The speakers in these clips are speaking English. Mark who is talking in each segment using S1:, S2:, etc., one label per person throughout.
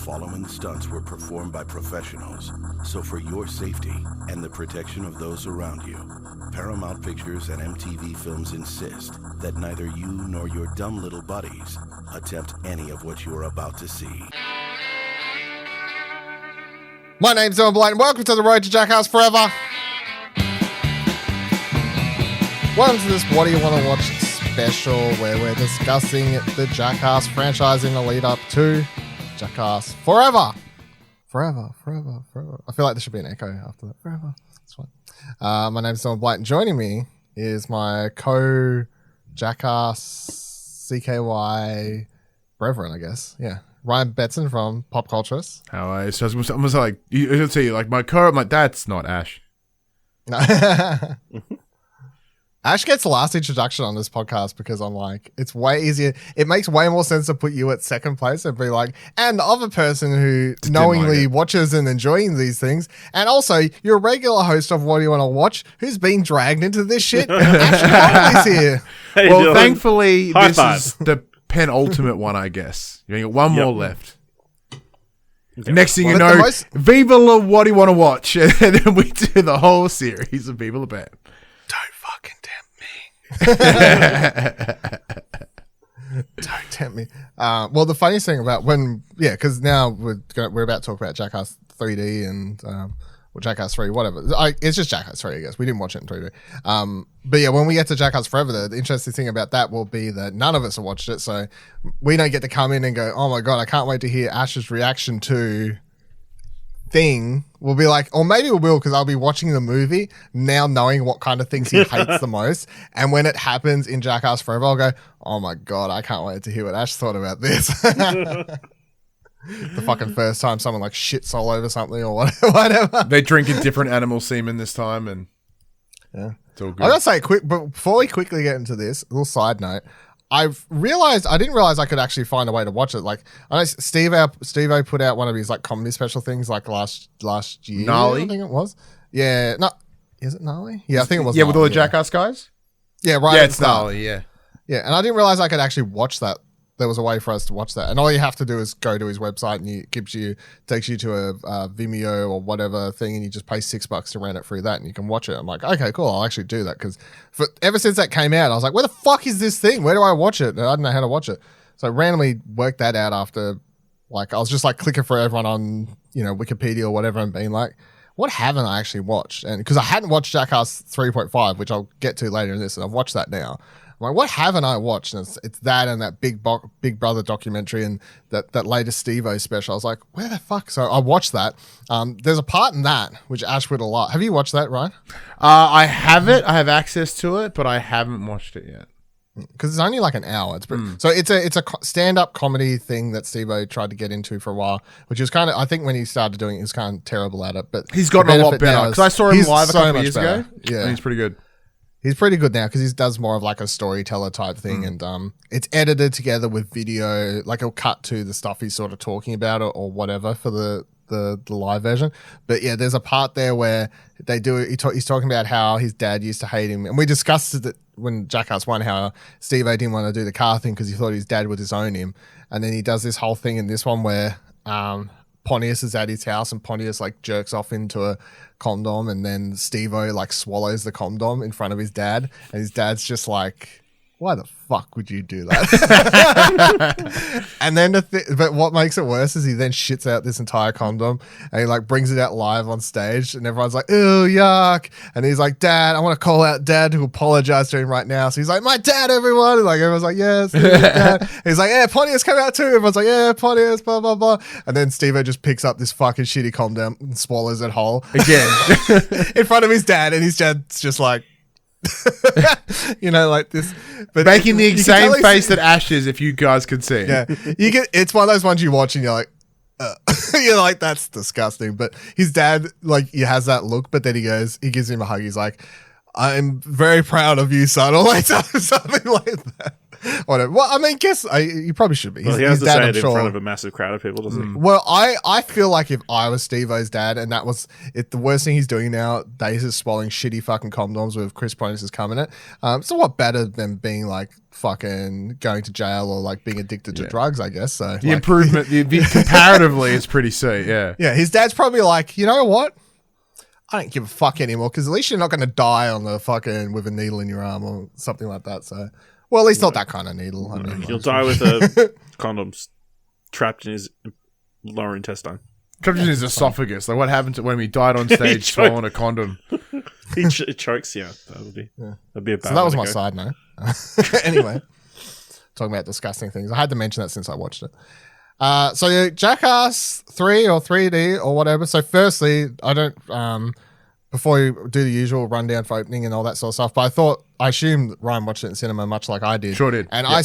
S1: following stunts were performed by professionals. So for your safety and the protection of those around you, Paramount Pictures and MTV Films insist that neither you nor your dumb little buddies attempt any of what you are about to see.
S2: My name's Owen Blight, and welcome to the road to Jackass Forever. Welcome to this What Do You Want to Watch special, where we're discussing the Jackass franchise in the lead up to Jackass Forever. Forever. I feel like there should be an echo after that. Forever. That's fine. My name's Owen Blight, and joining me is my co-Jackass CKY brethren, I guess. Yeah. Ryan Betson from PopCulturists.
S3: How I so I was like, you see, like my dad's not Ash.
S2: No. Ash gets the last introduction on this podcast because I'm like, it's way easier. It makes way more sense to put you at second place and be like, and the other person who knowingly watches and enjoying these things. And also, you're a regular host of What Do You Want to Watch who's been dragged into this shit. Ash Conley's here.
S3: Well, thankfully, this is the penultimate one, I guess. You got one more left. Okay. Next thing you know, Viva la What Do You Want to Watch? And then we do the whole series of Viva la Bam.
S2: Don't fucking Don't tempt me. Well, the funniest thing about because now we're about to talk about Jackass 3D and or Jackass 3, whatever. It's just Jackass 3, I guess. We didn't watch it in 3D. But yeah, when we get to Jackass Forever, the interesting thing about that will be that none of us have watched it, so we don't get to come in and go, oh my God, I can't wait to hear Ash's reaction to thing. We'll be like, or maybe we will, because I'll be watching the movie now knowing what kind of things he hates the most. And when it happens in Jackass Forever, I'll go, oh my God, I can't wait to hear what Ash thought about this. The fucking first time someone like shits all over something or whatever.
S3: They drink a different animal semen this time, and
S2: yeah,
S3: it's all good.
S2: I gotta say, but before we quickly get into this, a little side note. I didn't realize I could actually find a way to watch it. Like, I know Steve-O put out one of his like comedy special things like last year.
S3: Gnarly?
S2: I think it was. Yeah, no, is it Gnarly? Yeah, I think it was.
S3: Yeah,
S2: Gnarly,
S3: with all the Jackass guys.
S2: Yeah, right.
S3: Yeah, it's Gnarly. Yeah,
S2: and I didn't realize I could actually watch that. There was a way for us to watch that, and all you have to do is go to his website, and it takes you to a Vimeo or whatever thing, and you just pay $6 to rent it through that, and you can watch it. I'm like, okay, cool, I'll actually do that, because ever since that came out, I was like, where the fuck is this thing? Where do I watch it? And I didn't know how to watch it, so I randomly worked that out after, like, I was just like clicking for everyone on Wikipedia or whatever, and being like, what haven't I actually watched? And because I hadn't watched Jackass 3.5, which I'll get to later in this, and I've watched that now. Like, what haven't I watched? And it's that and that Big Brother documentary and that latest Steve-O special. I was like, where the fuck? So I watched that. There's a part in that which Ash would a lot. Have you watched that, Ryan?
S3: I have it. I have access to it, but I haven't watched it yet.
S2: Because it's only like an hour. So it's a stand-up comedy thing that Steve-O tried to get into for a while, which was kind of, I think when he started doing it, he was kind of terrible at it. But
S3: he's gotten a lot better. Because I saw him live a couple years ago.
S2: Yeah,
S3: and he's pretty good.
S2: He's pretty good now because he does more of like a storyteller type thing, and it's edited together with video. Like, it'll cut to the stuff he's sort of talking about or whatever for the live version. But yeah, there's a part there where they do it. He's talking about how his dad used to hate him, and we discussed it when Jackass 1 how Steve-O didn't want to do the car thing because he thought his dad would disown him, and then he does this whole thing in this one where Pontius is at his house and Pontius like jerks off into a condom, and then Steve-O like swallows the condom in front of his dad, and his dad's just like, why the fuck would you do that? And then but what makes it worse is he then shits out this entire condom, and he like brings it out live on stage, and everyone's like, ew, yuck. And he's like, Dad, I want to call out Dad, who apologize to him right now. So he's like, my dad, everyone. And like, everyone's like, yes, Dad. He's like, yeah, Pontius, come out too. Everyone's like, yeah, Pontius, blah, blah, blah. And then Steve-O just picks up this fucking shitty condom and swallows it whole again in front of his dad, and his dad's just like, like this, but
S3: making the same face that Ash is, if you guys could see.
S2: Yeah, it's one of those ones you watch and you're like, you're like, that's disgusting. But his dad, like, he has that look, but then he gives him a hug. He's like, I'm very proud of you, son, or like something like that. Whatever. Well, I mean, you probably should be.
S4: Well, he has to say it in front of a massive crowd of people, doesn't he?
S2: Well, I feel like if I was Steve-O's dad and that was the worst thing he's doing nowadays is swallowing shitty fucking condoms with Chris Pontius' cum in it. So what better than being like fucking going to jail or like being addicted to drugs, I guess. So
S3: the improvement, comparatively, is pretty sweet. Yeah.
S2: Yeah. His dad's probably like, you know what? I don't give a fuck anymore because at least you're not going to die on the fucking with a needle in your arm or something like that. So, well, at least not that kind of needle. I mean,
S4: he'll die with a condom trapped in his lower intestine.
S3: Trapped in his esophagus. Like what happened to when we died on stage swallowing a condom?
S4: He chokes. Yeah, that'd be a bad.
S2: So that was my side note. Anyway, talking about disgusting things. I had to mention that since I watched it. So Jackass 3 or 3D or whatever. So firstly, I don't before you do the usual rundown for opening and all that sort of stuff, but I assumed Ryan watched it in cinema much like I did.
S3: Sure did.
S2: And I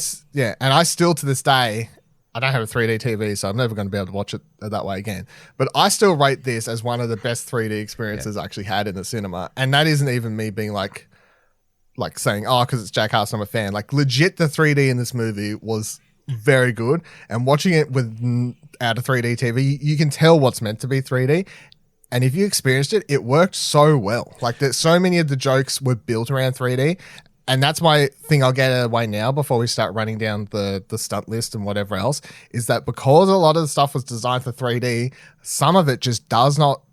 S2: still to this day, I don't have a 3D TV, so I'm never going to be able to watch it that way again. But I still rate this as one of the best 3D experiences I actually had in the cinema. And that isn't even me being like saying, oh, because it's Jackass, I'm a fan. Like legit, the 3D in this movie was very good. And watching it without a 3D TV, you can tell what's meant to be 3D. And if you experienced it, it worked so well. Like so many of the jokes were built around 3D. And that's my thing I'll get away now before we start running down the stunt list and whatever else, is that because a lot of the stuff was designed for 3D, some of it just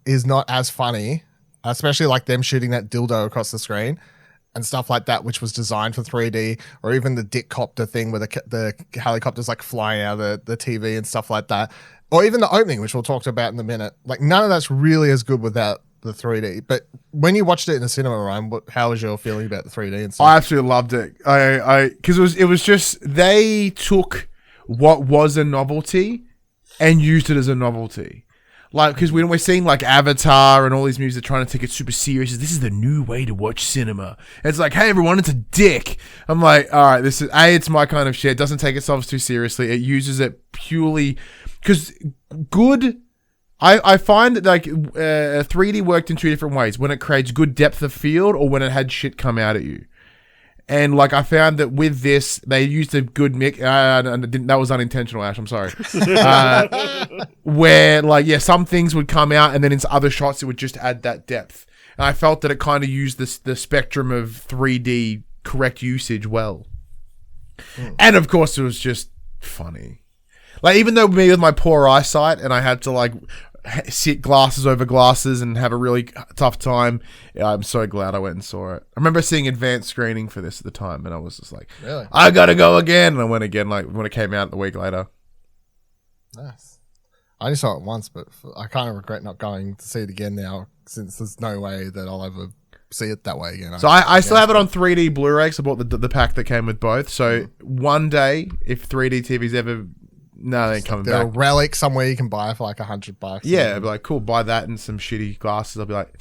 S2: is not as funny, especially like them shooting that dildo across the screen and stuff like that, which was designed for 3D, or even the dick copter thing where the helicopters like flying out of the TV and stuff like that. Or even the opening, which we'll talk about in a minute. Like none of that's really as good without the 3D. But when you watched it in the cinema, Ryan, how was your feeling about the 3D and stuff?
S3: I absolutely loved it. Because it was just, they took what was a novelty and used it as a novelty. Like, because when we're seeing like Avatar and all these movies that are trying to take it super serious, this is the new way to watch cinema. And it's like, hey everyone, it's a dick. I'm like, all right, this is it's my kind of shit. It doesn't take itself too seriously. It uses it purely because good. I find that like 3D worked in two different ways: when it creates good depth of field, or when it had shit come out at you. And like I found that with this, they used a good mix. That was unintentional, Ash. I'm sorry. Where like some things would come out, and then in other shots it would just add that depth. And I felt that it kind of used the spectrum of 3D correct usage well. And of course, it was just funny. Like even though me with my poor eyesight, and I had to like sit glasses over glasses and have a really tough time, I'm so glad I went and saw it. I remember seeing advanced screening for this at the time, and I was just like, really? I gotta go again. And I went again like when it came out a week later.
S2: Nice. I only saw it once, but I kind of regret not going to see it again now, since there's no way that I'll ever see it that way again.
S3: So I still have it on 3D Blu-ray, because I bought the pack that came with both. So one day, if 3D TV's ever... No, they ain't coming
S2: they're
S3: back.
S2: A relic somewhere you can buy for like $100.
S3: Yeah, I'd be like, cool, buy that and some shitty glasses. I'll be like,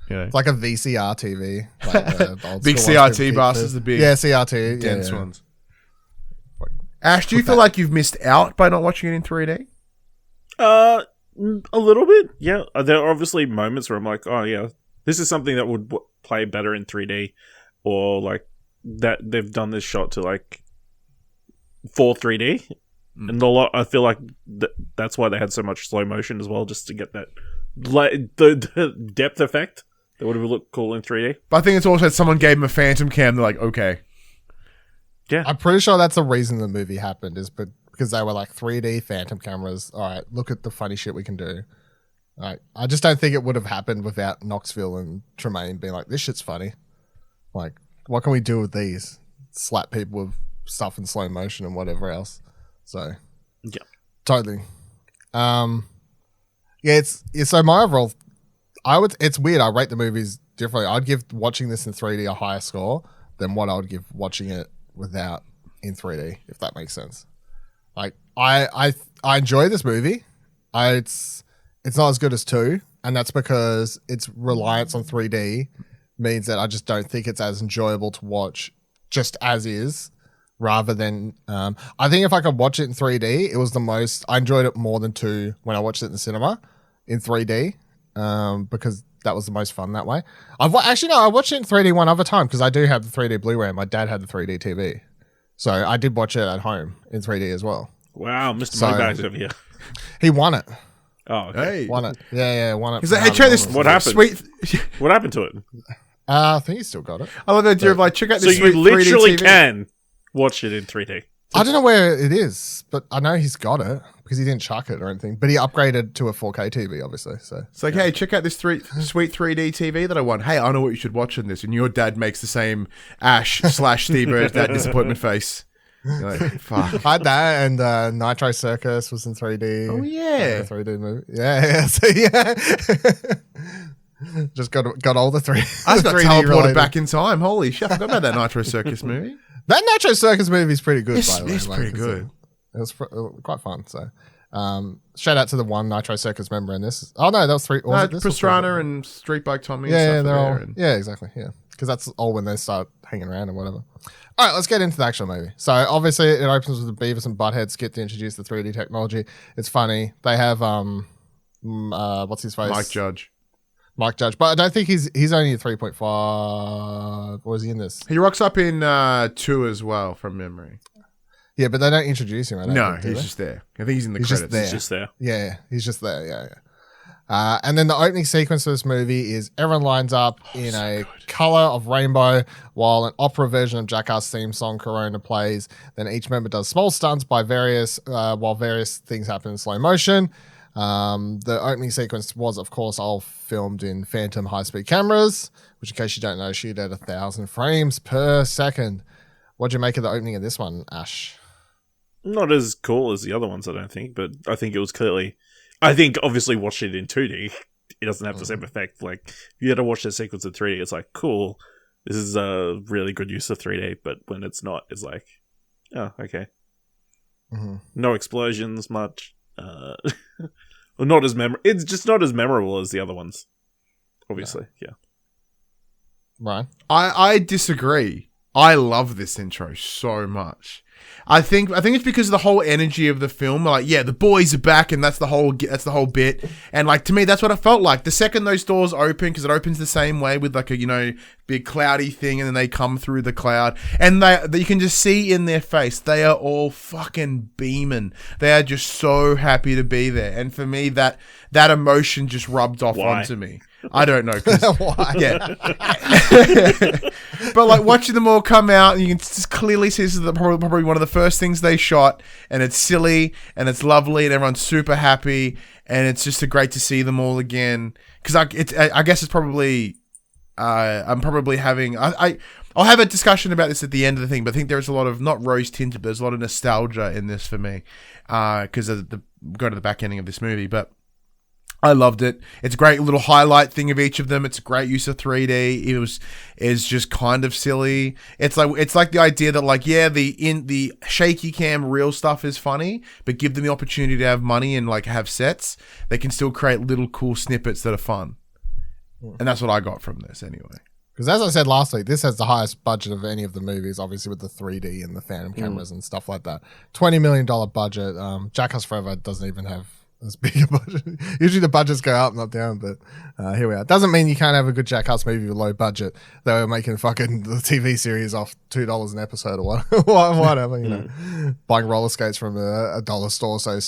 S2: it's like a VCR TV, like
S3: big CRT glasses, the big
S2: CRT,
S3: dense ones. Ash, do you feel like you've missed out by not watching it in 3D?
S4: A little bit, yeah. There are obviously moments where I'm like, oh yeah, this is something that would play better in 3D, or like that they've done this shot to like for 3D. And I feel like that's why they had so much slow motion as well, just to get that the depth effect that would have looked cool in 3D.
S3: But I think it's also someone gave them a phantom cam. They're like, okay,
S4: yeah.
S2: I'm pretty sure that's the reason the movie happened, is because they were like 3D phantom cameras. All right, look at the funny shit we can do. Like, I just don't think it would have happened without Knoxville and Tremaine being like, this shit's funny. Like, what can we do with these? Slap people with stuff in slow motion and whatever else. So,
S4: yeah,
S2: totally. So my overall, it's weird. I rate the movies differently. I'd give watching this in 3D a higher score than what I would give watching it without in 3D, if that makes sense. Like I enjoy this movie. It's not as good as 2, and that's because its reliance on 3D means that I just don't think it's as enjoyable to watch just as is. Rather than, I think if I could watch it in 3D, it was I enjoyed it more than 2 when I watched it in the cinema in 3D, because that was the most fun that way. I watched it in 3D one other time, because I do have the 3D Blu-ray. My dad had the 3D TV. So I did watch it at home in 3D as well.
S4: Wow, Mr. Moneybags over here.
S2: He won it.
S4: Oh, okay.
S3: Hey.
S2: Won it. Yeah, won it.
S3: He's like, hey, check this.
S4: What happened?
S3: Sweet.
S4: What happened to it?
S2: I think he still got it.
S3: I love the idea of like, check out
S4: So
S3: this
S4: you
S3: sweet
S4: literally
S3: 3D TV.
S4: can watch it in 3D.
S2: I don't know where it is, but I know he's got it because he didn't chuck it or anything. But he upgraded to a 4K TV, obviously. So
S3: It's like, hey, check out this sweet 3D TV that I won. Hey, I know what you should watch in this. And your dad makes the same Ash/Steve Burr's dad disappointment face. You're like, fuck.
S2: I had that, and Nitro Circus was in 3D.
S3: Oh, yeah.
S2: 3D movie. Yeah. So yeah, just got all the three.
S3: I just got
S2: 3D
S3: teleported
S2: related.
S3: back in time. Holy shit, I forgot about that Nitro Circus movie.
S2: That Nitro Circus movie is pretty good.
S3: It's-
S2: by the way,
S3: it's pretty good.
S2: It was quite fun. So, shout out to the one Nitro Circus member in this. Oh no, that was three. Was it this or
S3: Pastrana
S2: three?
S3: and Street Bike Tommy.
S2: Yeah,
S3: and
S2: they're
S3: stuff
S2: all.
S3: are there, and-
S2: Yeah, exactly. Yeah, because that's all when they start hanging around and whatever. All right, let's get into the actual movie. So obviously, it opens with a Beavis and Butthead skit to introduce the 3D technology. It's funny. They have what's his face? Mike Judge, but I don't think he's only a 3.5. Or is he in this?
S3: He rocks up in 2 as well, from memory.
S2: Yeah, but they don't introduce him. I don't
S3: No,
S2: think, do
S3: he's
S2: they?
S3: just there. I think he's in the
S2: He's just
S3: credits.
S2: there.
S4: It's just there.
S2: Yeah, he's just there. Yeah. And then the opening sequence of this movie is everyone lines up in a color of rainbow while an opera version of Jackass theme song Corona plays. Then each member does small stunts while various things happen in slow motion. The opening sequence was, of course, all filmed in Phantom high-speed cameras, which, in case you don't know, shoot at 1,000 frames per second. What'd you make of the opening of this one, Ash?
S4: Not as cool as the other ones, I don't think, but I think it was clearly... I think, obviously, watching it in 2D, it doesn't have the same effect. Like, if you had to watch that sequence in 3D, it's like, cool, this is a really good use of 3D, but when it's not, it's like, oh, okay.
S2: Mm-hmm.
S4: No explosions, much. Or not as it's just not as memorable as the other ones. Obviously, yeah.
S2: Right.
S3: I disagree. I love this intro so much. I think it's because of the whole energy of the film. Like, yeah, the boys are back, and that's the whole bit. And like, to me, that's what it felt like. The second those doors open, because it opens the same way with like a big cloudy thing, and then they come through the cloud, and they you can just see in their face they are all fucking beaming. They are just so happy to be there. And for me, that emotion just rubbed off onto me. I don't know.
S2: Why?
S3: Yeah. But like watching them all come out, and you can just clearly see this is probably one of the first things they shot, and it's silly and it's lovely and everyone's super happy, and it's just great to see them all again. Because I guess it's probably I'm probably having I'll have a discussion about this at the end of the thing, but I think there's a lot of not rose tinted, but there's a lot of nostalgia in this for me because of go to the back ending of this movie, but. I loved it. It's a great little highlight thing of each of them. It's a great use of 3D. It's just kind of silly. It's like the idea that like, yeah, the shaky cam real stuff is funny, but give them the opportunity to have money and like have sets. They can still create little cool snippets that are fun. And that's what I got from this anyway.
S2: Because as I said last week, this has the highest budget of any of the movies, obviously with the 3D and the Phantom cameras and stuff like that. $20 million budget. Jackass Forever doesn't even have as big a budget. Usually the budgets go up, not down, but here we are. Doesn't mean you can't have a good Jackass movie with low budget. They were making fucking the TV series off $2 an episode or whatever, buying roller skates from a dollar store so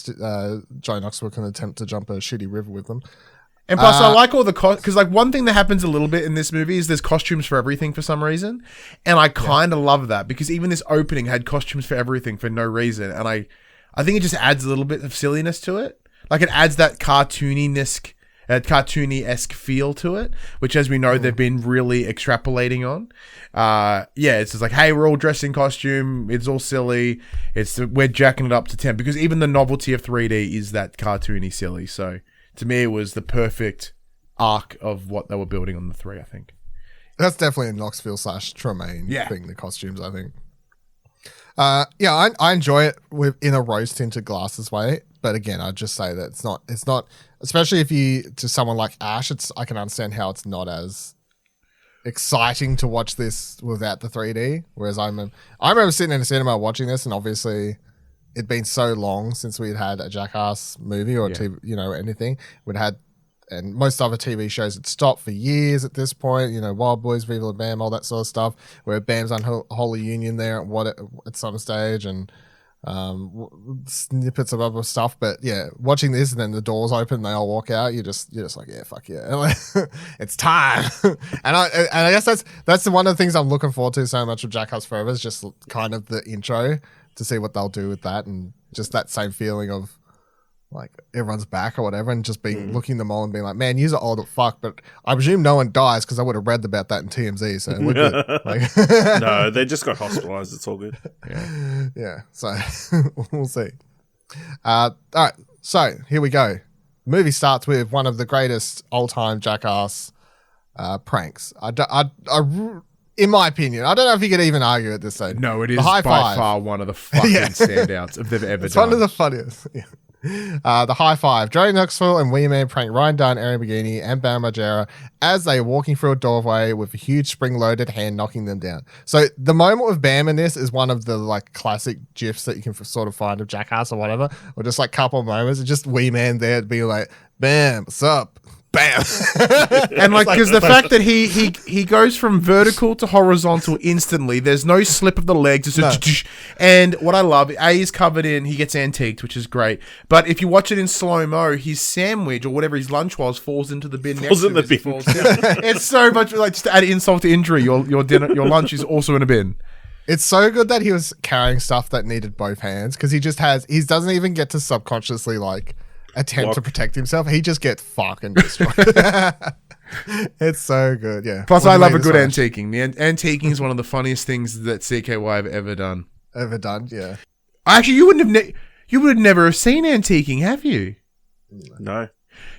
S2: Joe Knoxville can attempt to jump a shitty river with them.
S3: And plus, I like all the because like one thing that happens a little bit in this movie is there's costumes for everything for some reason, and I kind of love that because even this opening had costumes for everything for no reason, and I think it just adds a little bit of silliness to it. Like it adds that cartoony-esque feel to it, which, as we know, they've been really extrapolating on. It's just like, hey, we're all dressed in costume. It's all silly. We're jacking it up to 10 because even the novelty of 3D is that cartoony silly. So to me, it was the perfect arc of what they were building on the 3. I think
S2: that's definitely a Knoxville / Tremaine thing. The costumes, I think. I enjoy it in a rose tinted glasses way. But again, I'd just say that it's not, especially if to someone like Ash, I can understand how it's not as exciting to watch this without the 3D. Whereas I remember sitting in a cinema watching this, and obviously it'd been so long since we'd had a Jackass movie or TV, anything. We'd had and most other TV shows had stopped for years at this point. You know, Wild Boys, Viva La Bam, all that sort of stuff. Where Bam's Unholy Union there at some stage, and snippets of other stuff. But yeah, watching this and then the doors open, they all walk out. You're just like, yeah, fuck yeah, it's time. and I guess that's one of the things I'm looking forward to so much of Jackass Forever is just kind of the intro to see what they'll do with that, and just that same feeling of like everyone's back or whatever, and just being looking them all and being like, man, you're old as fuck, but I presume no one dies because I would have read about that in TMZ, so we're good. Like,
S4: no, they just got hospitalized. It's all good.
S2: Yeah. So we'll see. All right, so here we go. The movie starts with one of the greatest all-time Jackass pranks. In my opinion, I don't know if you could even argue at this stage.
S3: No, it is by far one of the fucking standouts of they've ever
S2: it's
S3: done.
S2: One of the funniest. Yeah. The high five. Johnny Knoxville and Wee Man prank Ryan Dunn, Ehren McGhehey, and Bam Margera as they are walking through a doorway with a huge spring-loaded hand knocking them down. So the moment with Bam in this is one of the like classic gifs that you can sort of find of Jackass or whatever, or just like couple of moments. It's just Wee Man there to be like, Bam, what's up? Bam.
S3: And like, because the fact that he goes from vertical to horizontal instantly, there's no slip of the legs. It's just and what I love, is covered in, he gets antiqued, which is great. But if you watch it in slow-mo, his sandwich or whatever his lunch was falls into the bin.
S4: Falls in the bin.
S3: It's so much like, just to add insult to injury, your dinner, your lunch is also in a bin.
S2: It's so good that he was carrying stuff that needed both hands, because he doesn't even get to subconsciously like attempt to protect himself. He just gets fucking destroyed. It's so good, yeah.
S3: Plus, I love a good antiquing. The antiquing is one of the funniest things that CKY have ever done.
S2: Yeah.
S3: Actually, you would never have seen antiquing, have you?
S4: No.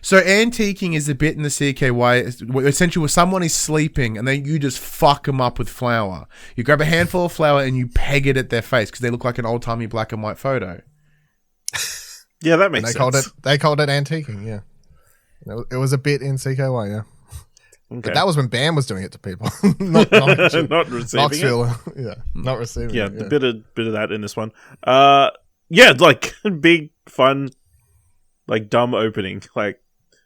S3: So antiquing is the bit in the CKY where essentially where someone is sleeping and then you just fuck them up with flour. You grab a handful of flour and you peg it at their face because they look like an old-timey black and white photo.
S4: Yeah, that makes sense.
S2: They called it antiquing, yeah. It was a bit in CKY, yeah. Okay. But that was when Bam was doing it to people. not
S4: receiving
S2: Knoxville,
S4: it.
S2: Yeah, not receiving
S4: yeah,
S2: it. Yeah,
S4: a bit of that in this one. Yeah, like big, fun, like dumb opening. Like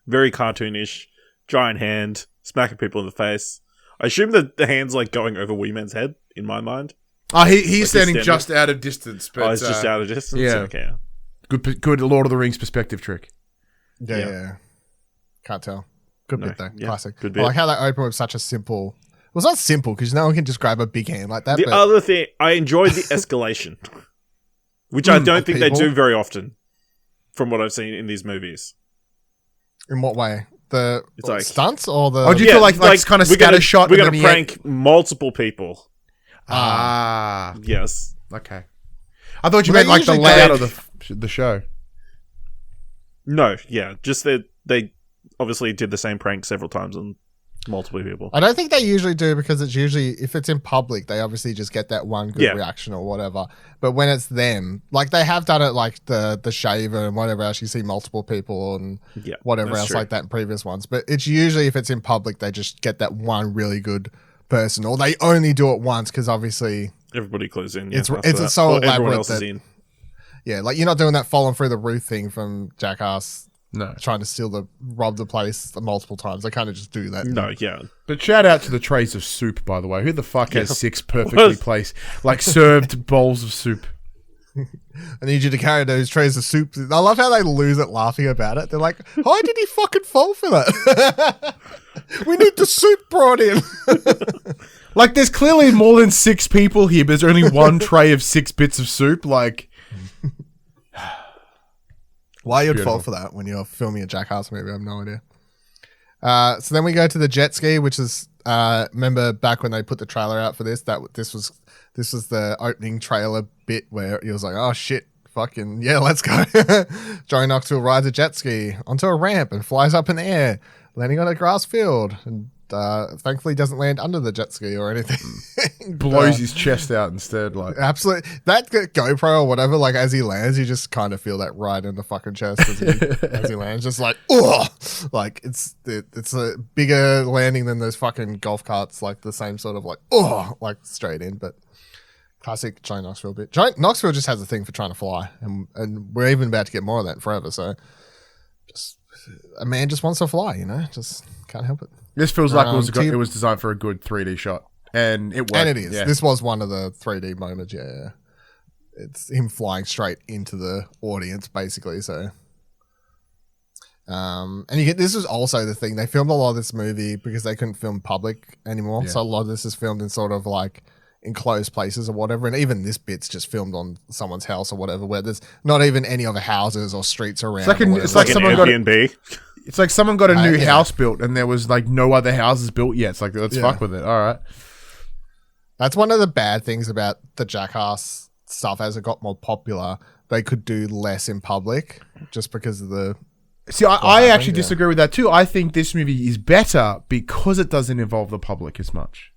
S4: very cartoonish, giant hand, smacking people in the face. I assume that the hand's like going over Wee Man's head, in my mind.
S3: Oh, he's like standing just out of distance. But,
S4: it's just out of distance?
S3: Yeah.
S4: Okay.
S3: Good Lord of the Rings perspective trick.
S2: Yeah. Can't tell. Good bit though.
S4: Yeah,
S2: Classic.
S4: Good bit.
S2: I like how they open with such a simple... Well, it's not simple because no one can just grab a big hand like that.
S4: The other thing, I enjoyed the escalation, which I don't think they do very often from what I've seen in these movies.
S2: In what way? It's like stunts or the...
S3: Oh, do you feel like kind of scatter shot?
S4: We're going to prank multiple people. Yes.
S3: Okay. I thought you meant like the layout of the show.
S4: No, yeah. Just that they obviously did the same prank several times on multiple people.
S2: I don't think they usually do because it's usually, if it's in public, they obviously just get that one good reaction or whatever. But when it's them, like they have done it like the shaver and whatever else, you see multiple people and whatever else like that in previous ones. But it's usually if it's in public, they just get that one really good person, or they only do it once because obviously...
S4: Everybody clues in.
S2: It's so elaborate that... Yeah, like you're not doing that falling through the roof thing from Jackass.
S3: No.
S2: Trying to rob the place multiple times. They kind of just do that.
S4: No, yeah.
S3: But shout out to the trays of soup, by the way. Who the fuck has 6 perfectly placed, like served bowls of soup?
S2: I need you to carry those trays of soup. I love how they lose it laughing about it. They're like, why did he fucking fall for that? We need the soup brought in.
S3: Like, there's clearly more than 6 people here, but there's only one tray of 6 bits of soup. Like...
S2: Why you'd fall for that when you're filming a Jackass movie, I have no idea. So then we go to the jet ski, which is remember back when they put the trailer out for this, this was the opening trailer bit where he was like, oh shit, fucking yeah, let's go. Joey Knoxville rides a jet ski onto a ramp and flies up in the air, landing on a grass field, and thankfully doesn't land under the jet ski or anything.
S3: Blows his chest out instead. Like
S2: absolutely, that GoPro or whatever. Like as he lands, you just kind of feel that right in the fucking chest as he lands. Just like like it's a bigger landing than those fucking golf carts. Like the same sort of like like straight in. But classic Johnny Knoxville bit. Johnny Knoxville just has a thing for trying to fly, and we're even about to get more of that in Forever. So just a man just wants to fly, just can't help it.
S3: This feels like it was designed for a good 3D shot, and it worked.
S2: And it is.
S3: Yeah.
S2: This was one of the 3D moments. Yeah, it's him flying straight into the audience, basically. So, and this is also the thing. They filmed a lot of this movie because they couldn't film public anymore. Yeah. So a lot of this is filmed in sort of like enclosed places or whatever, and even this bit's just filmed on someone's house or whatever, where there's not even any other houses or streets around.
S3: It's like someone got It's like someone got a new house built and there was like no other houses built yet. It's like, let's fuck with it. All right.
S2: That's one of the bad things about the Jackass stuff. As it got more popular, they could do less in public just because of the...
S3: See, I actually disagree with that too. I think this movie is better because it doesn't involve the public as much.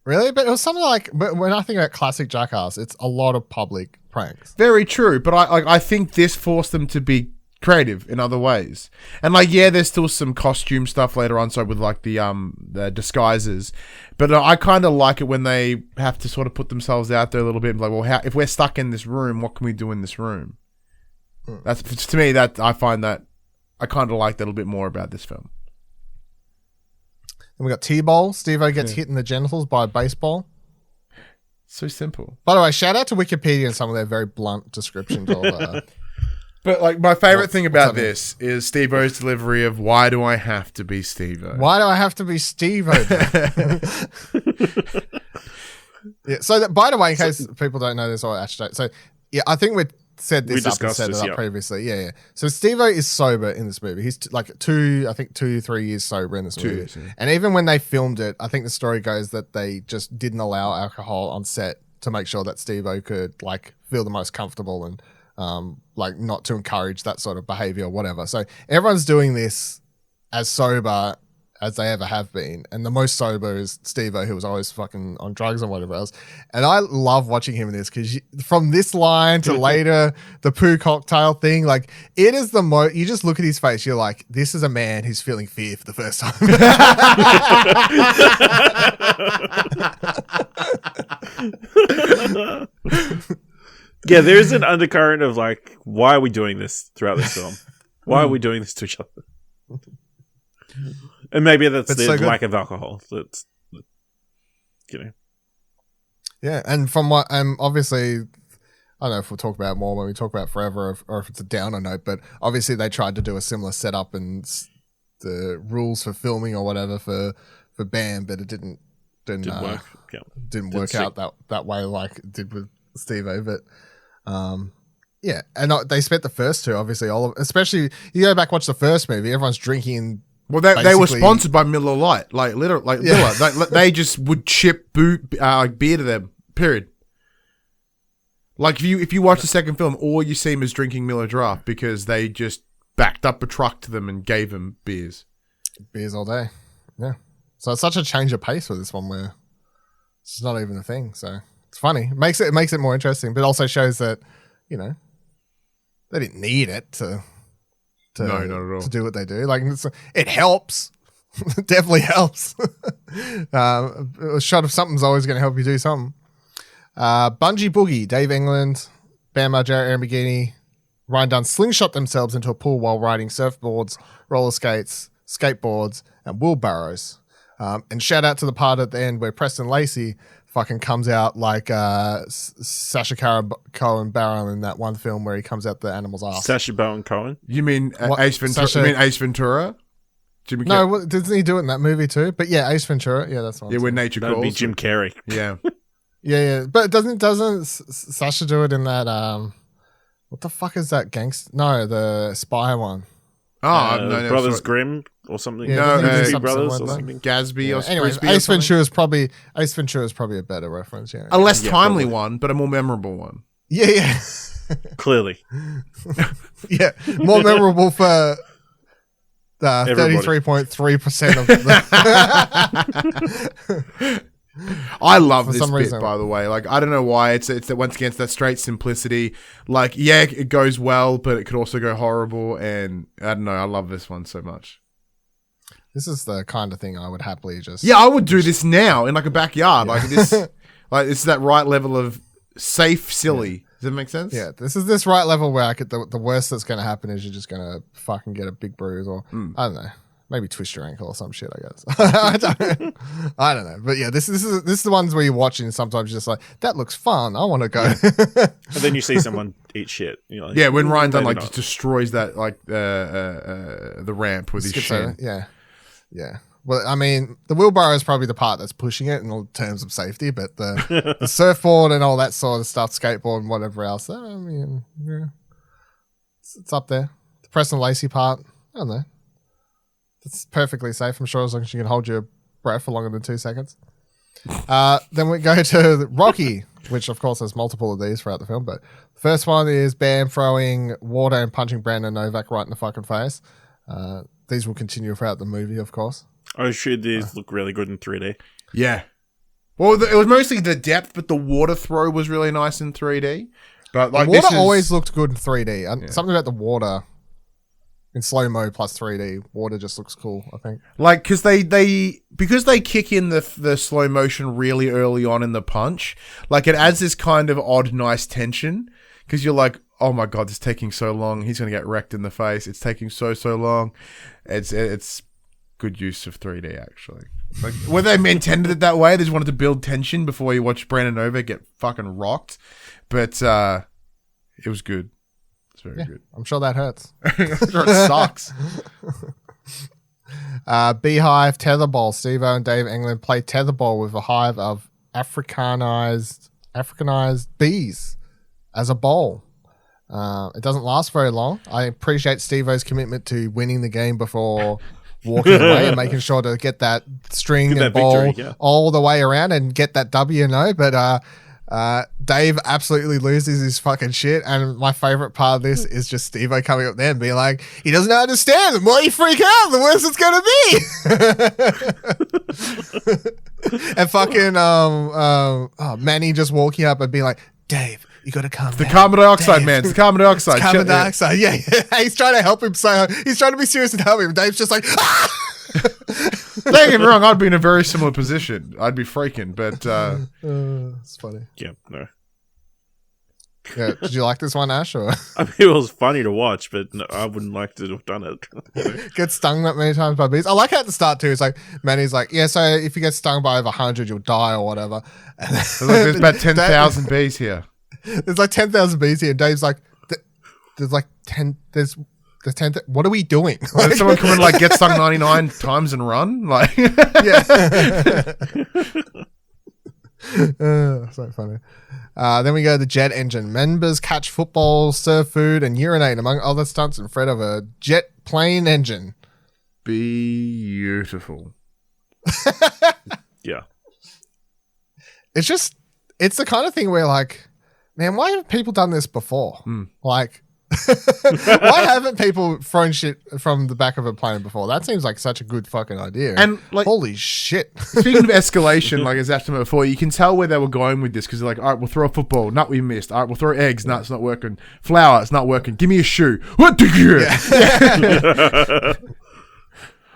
S2: Really? But it was something like... But when I think about classic Jackass, it's a lot of public pranks.
S3: Very true. But I think this forced them to be creative in other ways. And like, yeah, there's still some costume stuff later on, so with like the disguises. But I kind of like it when they have to sort of put themselves out there a little bit. Like, well, if we're stuck in this room, what can we do in this room? That's, to me, that I find that I kind of like that a little bit more about this film.
S2: And we got T-Ball. Steve-O gets hit in the genitals by a baseball.
S3: So simple.
S2: By the way, shout out to Wikipedia and some of their very blunt descriptions of...
S3: But like my favorite thing about this is Steve-O's delivery of "Why do I have to be Steve-O?
S2: Why do I have to be Steve-O?" Yeah. So that, by the way, in case people don't know this or actually, so yeah, I think we set this up and set it up previously. Yeah. So Steve-O is sober in this movie. He's like 2-3 years sober in this movie.
S3: Years, yeah.
S2: And even when they filmed it, I think the story goes that they just didn't allow alcohol on set to make sure that Steve-O could like feel the most comfortable and like not to encourage that sort of behavior or whatever. So everyone's doing this as sober as they ever have been. And the most sober is Steve-O, who was always fucking on drugs and whatever else. And I love watching him in this because from this line to later, the poo cocktail thing, like it is the most, you just look at his face, you're like, this is a man who's feeling fear for the first time.
S4: Yeah, there's an undercurrent of like, why are we doing this throughout this film? Why are we doing this to each other? And maybe that's the lack of alcohol. That's,
S2: Yeah, and from what, obviously, I don't know if we'll talk about it more when we talk about Forever or if it's a downer note, but obviously they tried to do a similar setup and the rules for filming or whatever for Bam, but it didn't work. Didn't work out that way like it did with Steve-O, but yeah, and they spent the first two, obviously, especially you go back watch the first movie, everyone's drinking.
S3: Well, they were sponsored by Miller Lite, like literally, like Miller. They just would ship beer to them. Period. Like if you watch the second film, all you see them is drinking Miller Draft because they just backed up a truck to them and gave them beers
S2: all day. Yeah, so it's such a change of pace with this one where it's not even a thing. So. It's funny. It makes it more interesting, but also shows that, they didn't need it to
S3: no, not at all.
S2: To do what they do. Like it helps. It definitely helps. A shot of something's always going to help you do something. Bungee Boogie, Dave England, Bam Margera, Ehren McGhehey, Ryan Dunn slingshot themselves into a pool while riding surfboards, roller skates, skateboards, and wheelbarrows. And shout out to the part at the end where Preston Lacy fucking comes out like Sacha Cohen Baron in that one film where he comes out the animal's ass.
S4: Sacha Baron Cohen?
S3: You mean Ace Ventura? You mean Ace Ventura?
S2: No, doesn't he do it in that movie too? But yeah, Ace Ventura. Yeah, that's one.
S3: Yeah, when nature calls.
S4: That'd be Jim Carrey.
S3: Yeah.
S2: yeah. But doesn't Sacha do it in that? What the fuck is that gangster? No, the spy one.
S3: No,
S4: Brothers Grimm or something.
S2: Yeah,
S4: Brothers or something.
S3: Gatsby or
S2: anyway, Ace Ventura is probably a better reference. Yeah,
S3: a less timely one, but a more memorable one.
S2: Yeah.
S4: Clearly.
S2: Yeah, more memorable for 33.3% of the.
S3: I love this bit, by the way. Like, I don't know why. It's once again, it's that straight simplicity. Like, yeah, it goes well, but it could also go horrible. And I don't know. I love this one so much.
S2: This is the kind of thing I would happily just...
S3: Yeah, I would do this now in like a backyard. Yeah. Like this, like it's that right level of safe, silly. Does that make sense?
S2: Yeah, this is this right level where the worst that's going to happen is you're just going to fucking get a big bruise or, I don't know, maybe twist your ankle or some shit, I guess. I don't know. But yeah, this is the ones where you're watching and sometimes you're just like, that looks fun. I want to go.
S4: And then you see someone eat shit. You're like,
S3: Yeah, when Ryan Dunn
S4: maybe
S3: just
S4: not.
S3: destroys that the ramp with his shin.
S2: Yeah. Well, I mean, the wheelbarrow is probably the part that's pushing it in terms of safety, but the surfboard and all that sort of stuff, skateboard and whatever else, I mean, yeah, it's up there. The Preston Lacy part, I don't know. It's perfectly safe, I'm sure, as long as you can hold your breath for longer than 2 seconds. Then we go to Rocky, which of course has multiple of these throughout the film, but the first one is Bam throwing water and punching Brandon Novak right in the fucking face. These will continue throughout the movie, of course.
S4: Oh, shit, these look really good in 3D.
S3: Yeah. Well, it was mostly the depth, but the water throw was really nice in 3D. But like,
S2: the water always looked good in 3D. Something about the water in slow mo plus 3D, water just looks cool, I think.
S3: Like, because they kick in the slow motion really early on in the punch, like it adds this kind of odd, nice tension. Because you're like, oh my god, it's taking so long. He's gonna get wrecked in the face. It's taking so long. It's good use of 3D actually. Like, whether they intended it that way, they just wanted to build tension before you watch Brandon Nova get fucking rocked. But it was good. It's very good.
S2: I'm sure that hurts.
S3: I'm sure it sucks.
S2: Beehive tetherball. Steve-O and Dave England play tetherball with a hive of Africanized bees as a bowl. It doesn't last very long. I appreciate Steve-O's commitment to winning the game before walking away and making sure to get that string and ball
S4: victory,
S2: all the way around and get that W. But Dave absolutely loses his fucking shit. And my favorite part of this is just Steve-O coming up there and being like, he doesn't understand. The more you freak out, the worse it's going to be. And fucking Manny just walking up and being like, Dave, you got to calm down.
S3: The carbon dioxide,
S2: Dave.
S3: man. It's the carbon dioxide.
S2: It's carbon dioxide. Yeah. He's trying to help him. So he's trying to be serious and help him. Dave's just like, ah!
S3: Don't get me wrong. I'd be in a very similar position. I'd be freaking, but
S2: it's funny.
S4: Yeah, no.
S2: Yeah, did you like this one, Ash? Or
S4: I mean, it was funny to watch, but no, I wouldn't like to have done it.
S2: get stung that many times by bees? I like how at the start too. It's like Manny's like, yeah. So if you get stung by over 100, you'll die or whatever. And
S3: there's about 10,000 bees here.
S2: There's like 10,000 bees here. And Dave's like, there's like 10. There's 10. What are we doing?
S3: Like, someone come and like get stung 99 times and run? Like,
S2: yeah. So funny. Then we go to the jet engine. Members catch football, serve food, and urinate, among other stunts, in front of a jet plane engine.
S3: beautiful.
S4: Yeah.
S2: It's the kind of thing where like, man, why have people done this before? Like, why haven't people thrown shit from the back of a plane before? That seems like such a good fucking idea.
S3: And like,
S2: holy shit.
S3: Speaking of escalation, like as Ashton before, you can tell where they were going with this because they're like, all right, we'll throw a football. Nut, we missed. All right, we'll throw eggs. Nut, it's not working. Flour, it's not working. Give me a shoe. What do you? Yeah.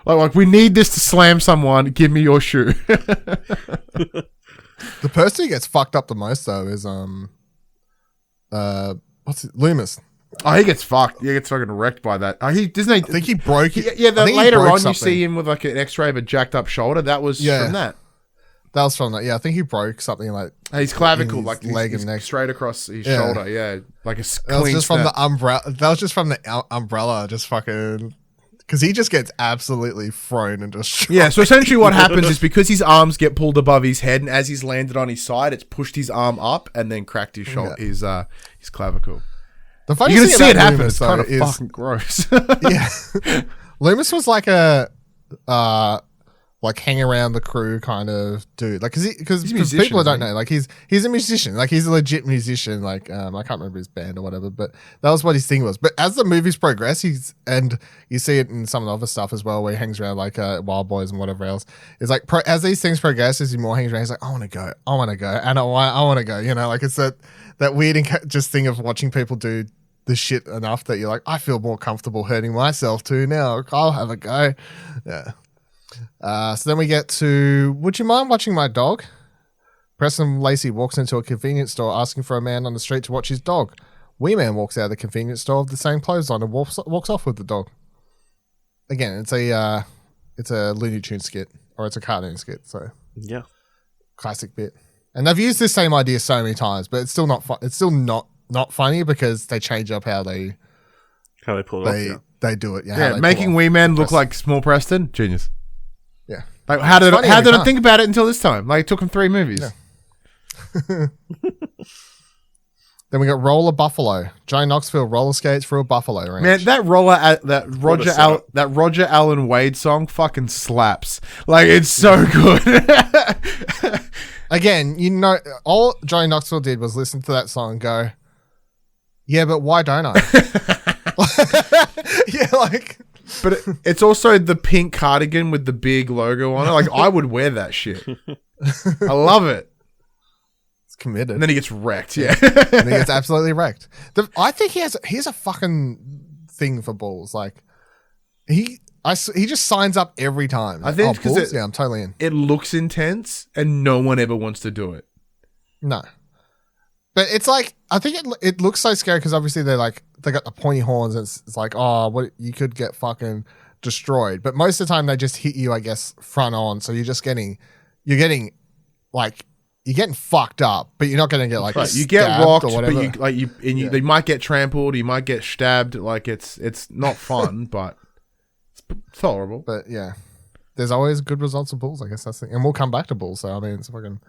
S3: Like, we need this to slam someone. Give me your shoe.
S2: The person who gets fucked up the most though is Loomis.
S3: Oh, he gets fucked. He gets fucking wrecked by that. I
S2: think he broke it.
S3: Yeah, later on
S2: something.
S3: you see him with like an X-ray of a jacked up shoulder. That was from that.
S2: That was from that. Yeah, I think he broke something like
S3: his clavicle,
S2: his
S3: like
S2: leg
S3: his
S2: and neck,
S3: straight across his shoulder. Yeah, like a
S2: that was just from the umbrella. That was just from the umbrella. Just fucking. Because he just gets absolutely thrown and destroyed.
S3: Yeah, so essentially what happens is because his arms get pulled above his head and as he's landed on his side, it's pushed his arm up and then cracked his shoulder, his clavicle.
S2: The funny
S3: You're
S2: thing
S3: going to see it happen.
S2: Loomis,
S3: It's kind of
S2: is,
S3: fucking gross.
S2: Yeah. Loomis was like a like hang around the crew kind of dude. Like, because people don't know, like he's a musician. Like he's a legit musician. Like I can't remember his band or whatever, but that was what his thing was. But as the movies progress, and you see it in some of the other stuff as well, where he hangs around like Wild Boys and whatever else. It's like as these things progress, as he more hangs around, he's like, I want to go, and I want to go. You know, like it's that weird just thing of watching people do the shit enough that you're like, I feel more comfortable hurting myself too now. I'll have a go. Yeah. So then we get to, would you mind watching my dog? Preston Lacy walks into a convenience store asking for a man on the street to watch his dog. Wee Man walks out of the convenience store with the same clothes on and walks off with the dog. Again, it's a Looney Tunes skit, or it's a cartoon skit. So
S4: yeah,
S2: classic bit. And they've used this same idea so many times, but it's still not it's still not funny because they change up how they
S4: pull it off.
S2: They do it.
S3: Yeah, making Wee Man look like small Preston, genius.
S2: Yeah.
S3: Like how did I think about it until this time? Like it took him 3 movies.
S2: Yeah. Then we got Roller Buffalo. Johnny Knoxville roller skates through a buffalo ranch.
S3: Man, that Roger Allen Wade song fucking slaps. Like it's so good.
S2: Again, you know, all Johnny Knoxville did was listen to that song and go, yeah, but why don't I? Yeah, like.
S3: But it's also the pink cardigan with the big logo on it. Like I would wear that shit. I love it.
S2: Committed,
S3: and then he gets wrecked. Yeah,
S2: and he gets absolutely wrecked. I think he has a fucking thing for balls. Like he just signs up every time.
S3: I think because
S2: I'm totally in.
S3: It looks intense, and no one ever wants to do it.
S2: No, but it's like I think it looks so scary because obviously they got the pointy horns. And it's like, oh, what, you could get fucking destroyed. But most of the time they just hit you, I guess, front on. So you're getting fucked up, but you're not going to get like
S3: you get rocked,
S2: or whatever.
S3: But you might get trampled, you might get stabbed. Like it's not fun, but it's tolerable.
S2: But yeah, there's always good results of bulls. I guess that's the thing. And we'll come back to bulls. So I mean, it's fucking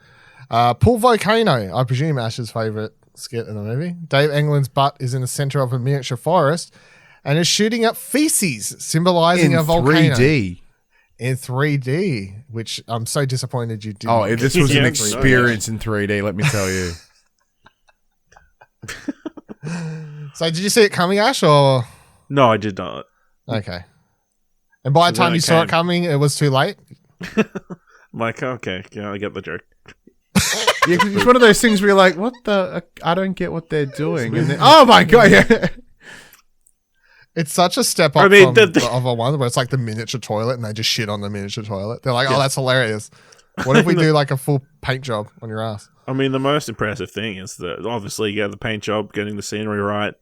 S2: Pool Volcano. I presume Ash's favorite skit in the movie. Dave England's butt is in the center of a miniature forest and is shooting up feces, symbolizing a volcano.
S3: 3D.
S2: In 3D, which I'm so disappointed you didn't.
S3: Oh, this was an experience in 3D, let me tell you.
S2: So did you see it coming, Ash, or?
S4: No, I did not.
S2: Okay. And by the time you saw it coming, it was too late?
S4: I'm like, okay, yeah, I get the joke.
S3: Yeah, it's one of those things where you're like, what the? I don't get what they're doing. And then, oh my God, yeah.
S2: It's such a step up from the other one where it's like the miniature toilet and they just shit on the miniature toilet. They're like, oh, that's hilarious. What if we do like a full paint job on your ass?
S4: I mean, the most impressive thing is that obviously you get the paint job, getting the scenery right,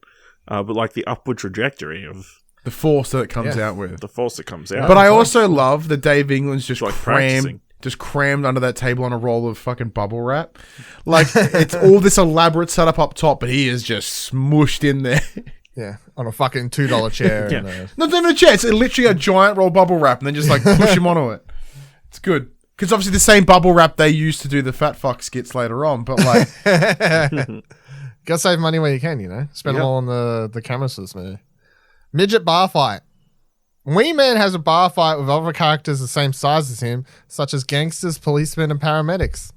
S4: but like the upward trajectory of
S3: the force that it comes out with.
S4: The force that comes out.
S3: But I also love that Dave England's just
S4: like
S3: crammed under that table on a roll of fucking bubble wrap. Like it's all this elaborate setup up top, but he is just smooshed in there.
S2: Yeah, on a fucking $2 chair.
S3: Yeah. Not even a chair. It's literally a giant roll bubble wrap, and then just like push him onto it. It's good because obviously the same bubble wrap they used to do the fat fuck skits later on. But like,
S2: gotta save money where you can, you know. Spend them all on the cameras for this movie. Midget bar fight. Wee Man has a bar fight with other characters the same size as him, such as gangsters, policemen, and paramedics.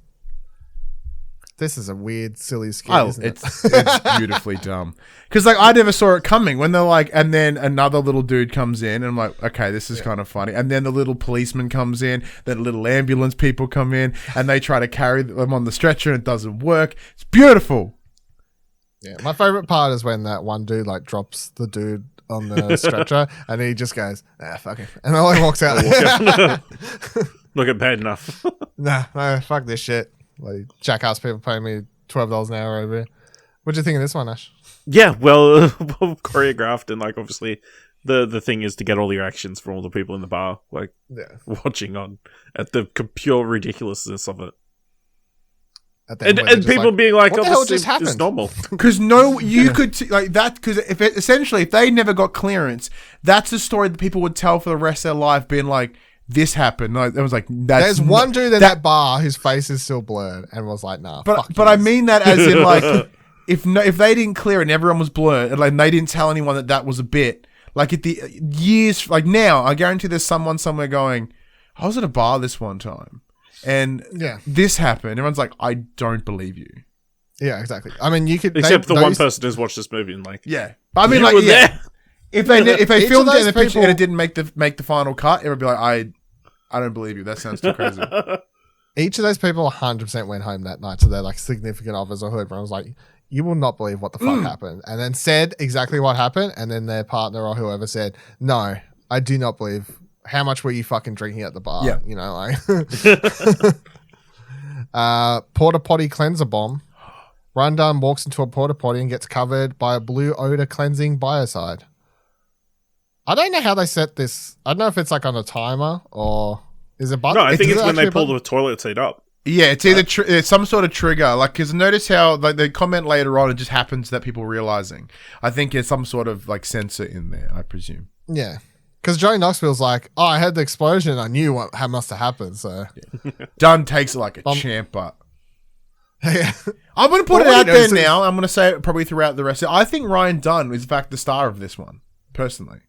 S2: This is a weird, silly skit, isn't it?
S3: It's beautifully dumb. Because like I never saw it coming when they're like, and then another little dude comes in, and I'm like, okay, this is kind of funny. And then the little policeman comes in, then little ambulance people come in, and they try to carry them on the stretcher, and it doesn't work. It's beautiful.
S2: Yeah, my favorite part is when that one dude like drops the dude on the stretcher, and he just goes, fuck it, and then he walks out.
S4: Look at bad enough.
S2: No, fuck this shit. Like Jackass people paying me $12 an hour over here. What do you think of this one, Ash?
S4: Yeah, well choreographed, and like obviously the thing is to get all the reactions from all the people in the bar, like watching on at the pure ridiculousness of it. And people being like,
S2: what the hell just happened?
S4: It's normal.
S3: Because you could like that. Because if they never got clearance, that's a story that people would tell for the rest of their life, being like, this happened. Like, it was like,
S2: there's one dude in that bar whose face is still blurred and was like, nah.
S3: But I mean that as in like, if they didn't clear it and everyone was blurred, and like they didn't tell anyone that was a bit. Like at the years, like now, I guarantee there's someone somewhere going, I was at a bar this one time, and this happened. Everyone's like, I don't believe you.
S2: Yeah, exactly. I mean, you could
S4: except one person who's watched this movie and like,
S3: But I mean, like, there. If they filmed it in the picture and it didn't make the final cut, it would be like, I don't believe you. That sounds too crazy.
S2: Each of those people 100% went home that night to their like significant others or whoever. I was like, you will not believe what the fuck happened, and then said exactly what happened, and then their partner or whoever said, no, I do not believe. How much were you fucking drinking at the bar?
S3: Yeah,
S2: you know, like. Porta potty cleanser bomb. Ryan Dunn walks into a porta potty and gets covered by a blue odor cleansing biocide. I don't know how they set this. I don't know if it's like on a timer or is it button?
S4: No, I think it's when they pull the toilet seat up.
S3: Yeah, it's either it's some sort of trigger. Like, because notice how like they comment later on, it just happens that people realizing. I think there's some sort of like sensor in there, I presume.
S2: Yeah. Because Joey Knoxville's like, oh, I heard the explosion. I knew what must have happened. So
S3: Dunn takes it like a champ, but
S2: yeah.
S3: I'm going to put it out there now. I'm going to say it probably throughout the rest of it. I think Ryan Dunn is in fact the star of this one, personally.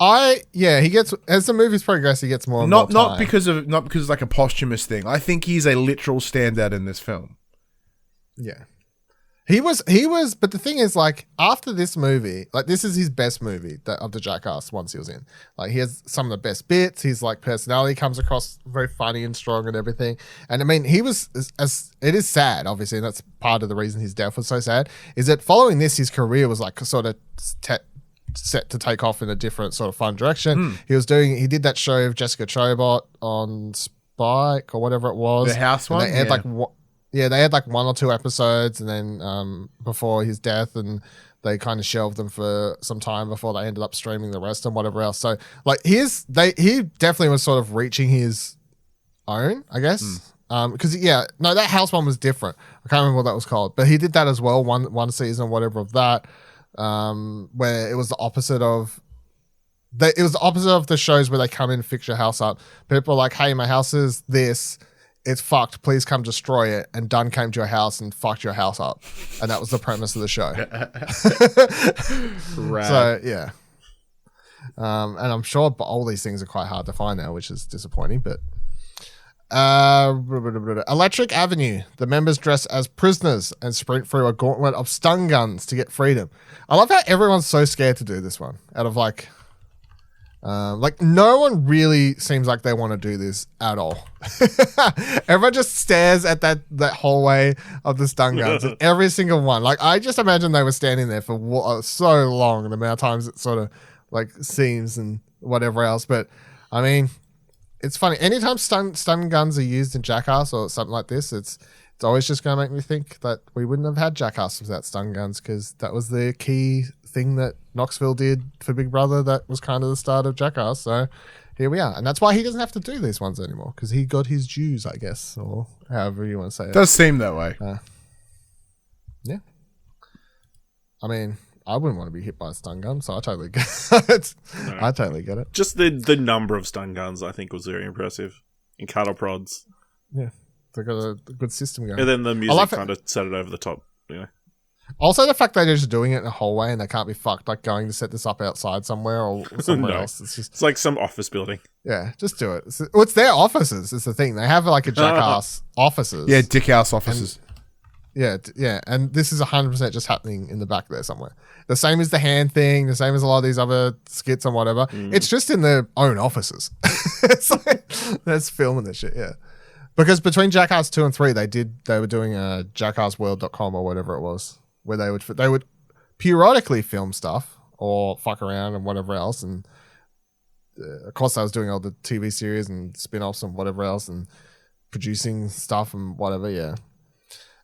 S2: He gets, as the movies progress, he gets more and more time.
S3: Not because of like a posthumous thing. I think he's a literal standout in this film.
S2: Yeah. He was, but the thing is, like, after this movie, like, this is his best movie of the Jackass ones he was in. Like, he has some of the best bits. His, like, personality comes across very funny and strong and everything. And, I mean, he was, as it is sad, obviously, and that's part of the reason his death was so sad, is that following this, his career was, like, sort of set to take off in a different sort of fun direction. He did that show of Jessica Chobot on Spike or whatever it was.
S3: The house one?
S2: They had, they had like 1 or 2 episodes, and then before his death, and they kind of shelved them for some time before they ended up streaming the rest and whatever else. So like he definitely was sort of reaching his own, I guess. Because that house one was different. I can't remember what that was called, but he did that as well. One season or whatever of that, where it was the opposite of. It was the opposite of the shows where they come in and fix your house up. People are like, "Hey, my house is this. It's fucked. Please come destroy it." And Dunn came to your house and fucked your house up, and that was the premise of the show.
S3: Right.
S2: So yeah, and I'm sure all these things are quite hard to find now, which is disappointing. But Electric Avenue, the members dress as prisoners and sprint through a gauntlet of stun guns to get freedom. I love how everyone's so scared to do this one. Out of like no one really seems like they want to do this at all. Everyone just stares at that hallway of the stun guns, and every single one. Like, I just imagine they were standing there for so long, and the amount of times it sort of like seems and whatever else. But I mean, it's funny. Anytime stun guns are used in Jackass or something like this, it's always just going to make me think that we wouldn't have had Jackass without stun guns, because that was the key thing that Knoxville did for Big Brother. That was kind of the start of Jackass. So here we are. And that's why he doesn't have to do these ones anymore, because he got his dues, I guess, or however you want to say it.
S3: Does seem that way.
S2: Yeah. I mean, I wouldn't want to be hit by a stun gun, so I totally get it. No. I totally get it.
S4: Just the number of stun guns, I think, was very impressive. And cattle prods.
S2: Yeah. They got a good system going.
S4: And then the music kind of set it over the top, you know.
S2: Also, the fact that they're just doing it in a hallway and they can't be fucked, like going to set this up outside somewhere or somewhere else.
S4: It's like some office building.
S2: Yeah, just do it. It's their offices. It's the thing. They have like a Jackass offices.
S3: Yeah, Dickhouse offices.
S2: Yeah. And this is 100% just happening in the back there somewhere. The same as the hand thing, the same as a lot of these other skits and whatever. It's just in their own offices. It's like, that's filming this shit, yeah. Because between Jackass 2 and 3, they were doing a jackassworld.com or whatever it was, where they would periodically film stuff or fuck around and whatever else. And of course, I was doing all the TV series and spin-offs and whatever else and producing stuff and whatever, yeah.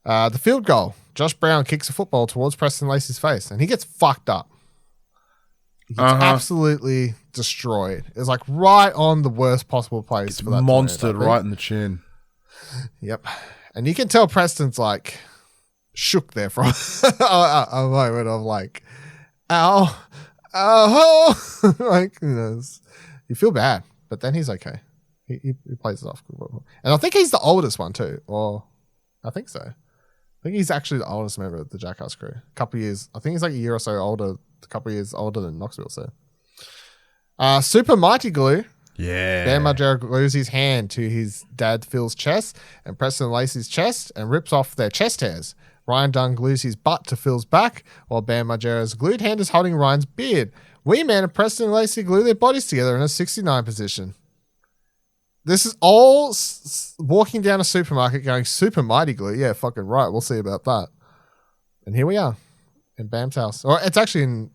S2: The field goal. Josh Brown kicks a football towards Preston Lacy's face, and he gets fucked up. He gets absolutely destroyed. It's like right on the worst possible place for that.
S3: Monstered right in the chin.
S2: Yep. And you can tell Preston's like shook there for a moment of like, ow, like, you feel bad, but then he's okay. He plays it off. And I think he's the oldest one too, or I think so. I think he's actually the oldest member of the Jackass Crew. A couple of years. I think he's like a year or so older, a couple of years older than Knoxville. So, Super Mighty Glue.
S3: Yeah.
S2: Bam Margera glues his hand to his dad Phil's chest and Preston Lacy's chest and rips off their chest hairs. Ryan Dunn glues his butt to Phil's back, while Bam Margera's glued hand is holding Ryan's beard. Wee Man and Preston Lacy glue their bodies together in a 69 position. This is all walking down a supermarket going, Super Mighty Glue. Yeah, fucking right. We'll see about that. And here we are in Bam's house. Or it's actually in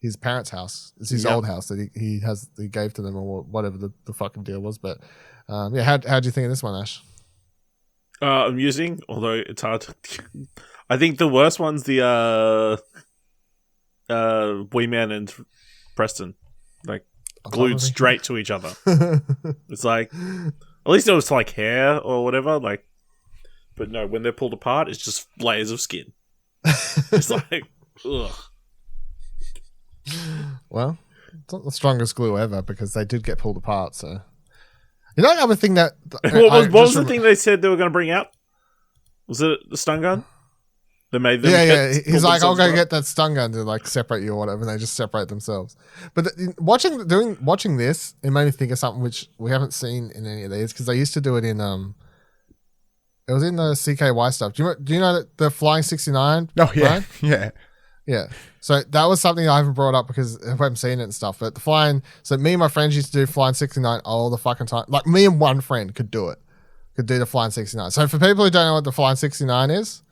S2: his parents' house. It's his old house that he gave to them or whatever the fucking deal was. But how'd you think of this one, Ash?
S4: Amusing, although it's hard to... I think the worst one's the Wee Man and Preston. Like, glued straight to each other. It's like... At least it was like hair or whatever, like... But no, when they're pulled apart, it's just layers of skin. It's like, ugh.
S2: Well, it's not the strongest glue ever because they did get pulled apart, so... You know the other thing that...
S4: What was the thing they said they were going to bring out? Was it the stun gun? They made them...
S2: Yeah. He's like, I'll go get that stun gun to like separate you or whatever, and they just separate themselves. But watching this, it made me think of something which we haven't seen in any of these because they used to do it in... It was in the CKY stuff. Do you know that the Flying 69?
S3: Oh, yeah.
S2: Right? Yeah. So that was something I haven't brought up because I haven't seen it and stuff. But the Flying... So me and my friends used to do Flying 69 all the fucking time. Like me and one friend could do it. Could do the Flying 69. So for people who don't know what the Flying 69 is,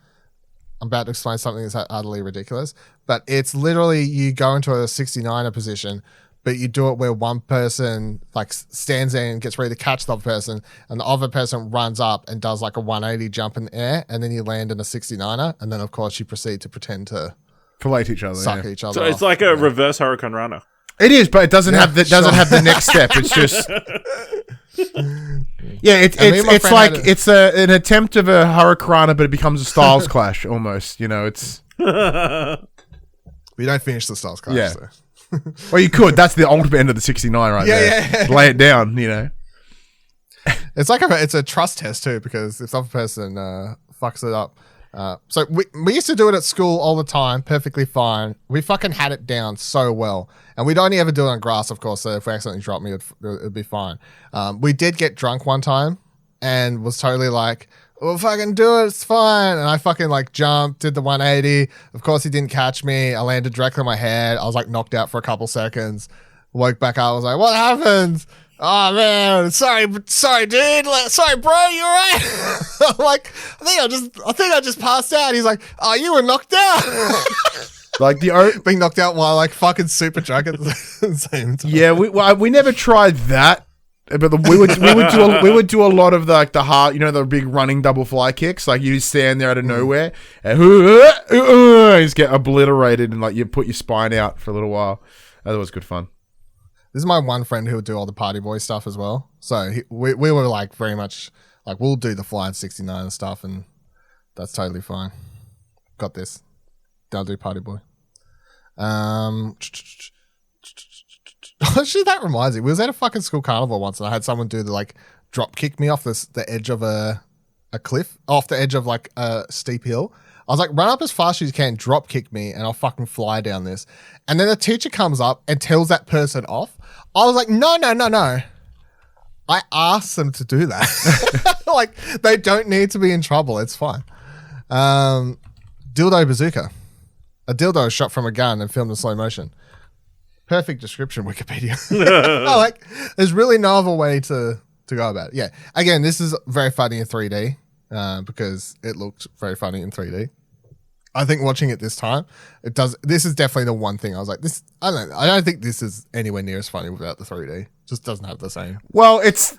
S2: I'm about to explain something that's utterly ridiculous. But it's literally you go into a 69er position, but you do it where one person like stands there and gets ready to catch the other person, and the other person runs up and does like a 180 jump in the air, and then you land in a 69er, and then of course you proceed to pretend to
S3: fillet each other,
S2: suck each other.
S4: So it's like a reverse Hurricane Runner.
S3: It is, but it doesn't have the next step. It's just it's like it's an attempt of a Hurricane, but it becomes a styles clash almost. You know, it's
S2: we don't finish the styles clash.
S3: Yeah.
S2: So.
S3: Well, you could. That's the ultimate end of the 69 right there. Yeah. Lay it down, you know.
S2: It's like it's a trust test too, because if the other person fucks it up. So we used to do it at school all the time, perfectly fine. We fucking had it down so well. And we'd only ever do it on grass, of course, so if we accidentally dropped me, it'd be fine. We did get drunk one time and was totally like, we'll fucking do it, it's fine. And I fucking like jumped, did the 180. Of course, he didn't catch me. I landed directly on my head. I was like knocked out for a couple seconds. Woke back up. I was like, what happened? Oh man, sorry, dude. Sorry, bro. You alright? I'm like, I think I just passed out. He's like, oh, you were knocked out.
S3: Like
S2: being knocked out while like fucking super drunk at the same time.
S3: Yeah, we never tried that. But we would do a lot of the hard, you know, the big running double fly kicks. Like you stand there out of nowhere and just get obliterated and like you put your spine out for a little while. That was good fun.
S2: This is my one friend who would do all the party boy stuff as well. So we were like very much like we'll do the Flying 69 and stuff, and that's totally fine. Got this. I'll do party boy. Actually, that reminds me. We was at a fucking school carnival once, and I had someone do the like drop kick me off the edge of a cliff, off the edge of like a steep hill. I was like, run up as fast as you can, drop kick me, and I'll fucking fly down this. And then the teacher comes up and tells that person off. I was like, no. I asked them to do that. Like, they don't need to be in trouble. It's fine. Dildo bazooka. A dildo is shot from a gun and filmed in slow motion. Perfect description, Wikipedia. Like, there's really no other way to go about it. Yeah. Again, this is very funny in 3D because it looked very funny in 3D. I think watching it this time, it does. This is definitely the one thing I was like, this. I don't think this is anywhere near as funny without the 3D. Just doesn't have the same.
S3: Well, it's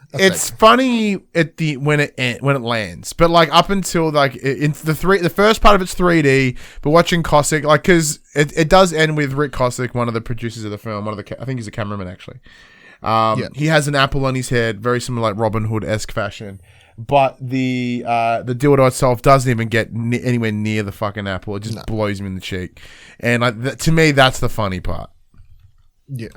S3: funny at the when it lands, but like up until like the first part of it's 3D. But watching Cossack, like, because it does end with Rick Cossack, one of the producers of the film, I think he's a cameraman actually. He has an apple on his head, very similar like Robin Hood-esque fashion. But the dildo itself doesn't even get anywhere near the fucking apple. It just blows him in the cheek. And to me, that's the funny part.
S2: Yeah.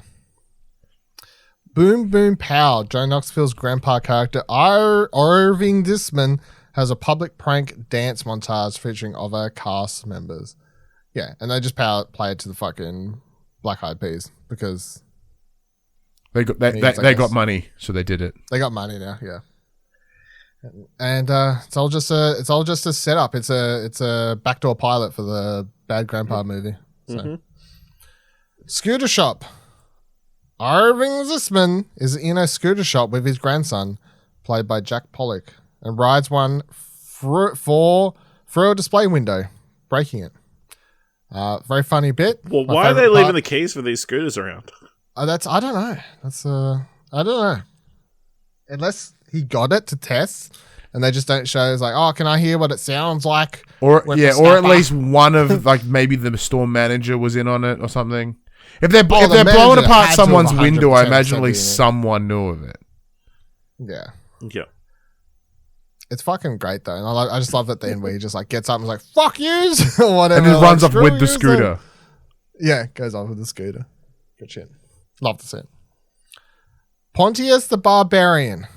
S2: Boom Boom Pow, Joe Knoxville's grandpa character Irving Disman has a public prank dance montage featuring other cast members. Yeah, and they just play it to the fucking Black Eyed Peas because
S3: they got money, so they did it.
S2: They got money now, yeah. And it's all just a setup. It's a backdoor pilot for the Bad Grandpa movie. So. Scooter shop. Irving Zisman is in a scooter shop with his grandson, played by Jack Pollock, and rides one through a display window, breaking it. Very funny bit.
S4: Well, why are they leaving the keys for these scooters around?
S2: I don't know. I don't know. Unless he got it to test, and they just don't show. It's like, oh, can I hear what it sounds like?
S3: Or at least one of like maybe the store manager was in on it or something. If they're blowing apart someone's window, I imagine at least someone knew of it.
S2: Yeah.
S4: Yeah.
S2: It's fucking great though, and I just love that then where he just like gets up and is like "fuck yous" or whatever,
S3: and he runs off with the scooter.
S2: Yeah, goes off with the scooter. Good shit. Love to see it. Pontius the Barbarian.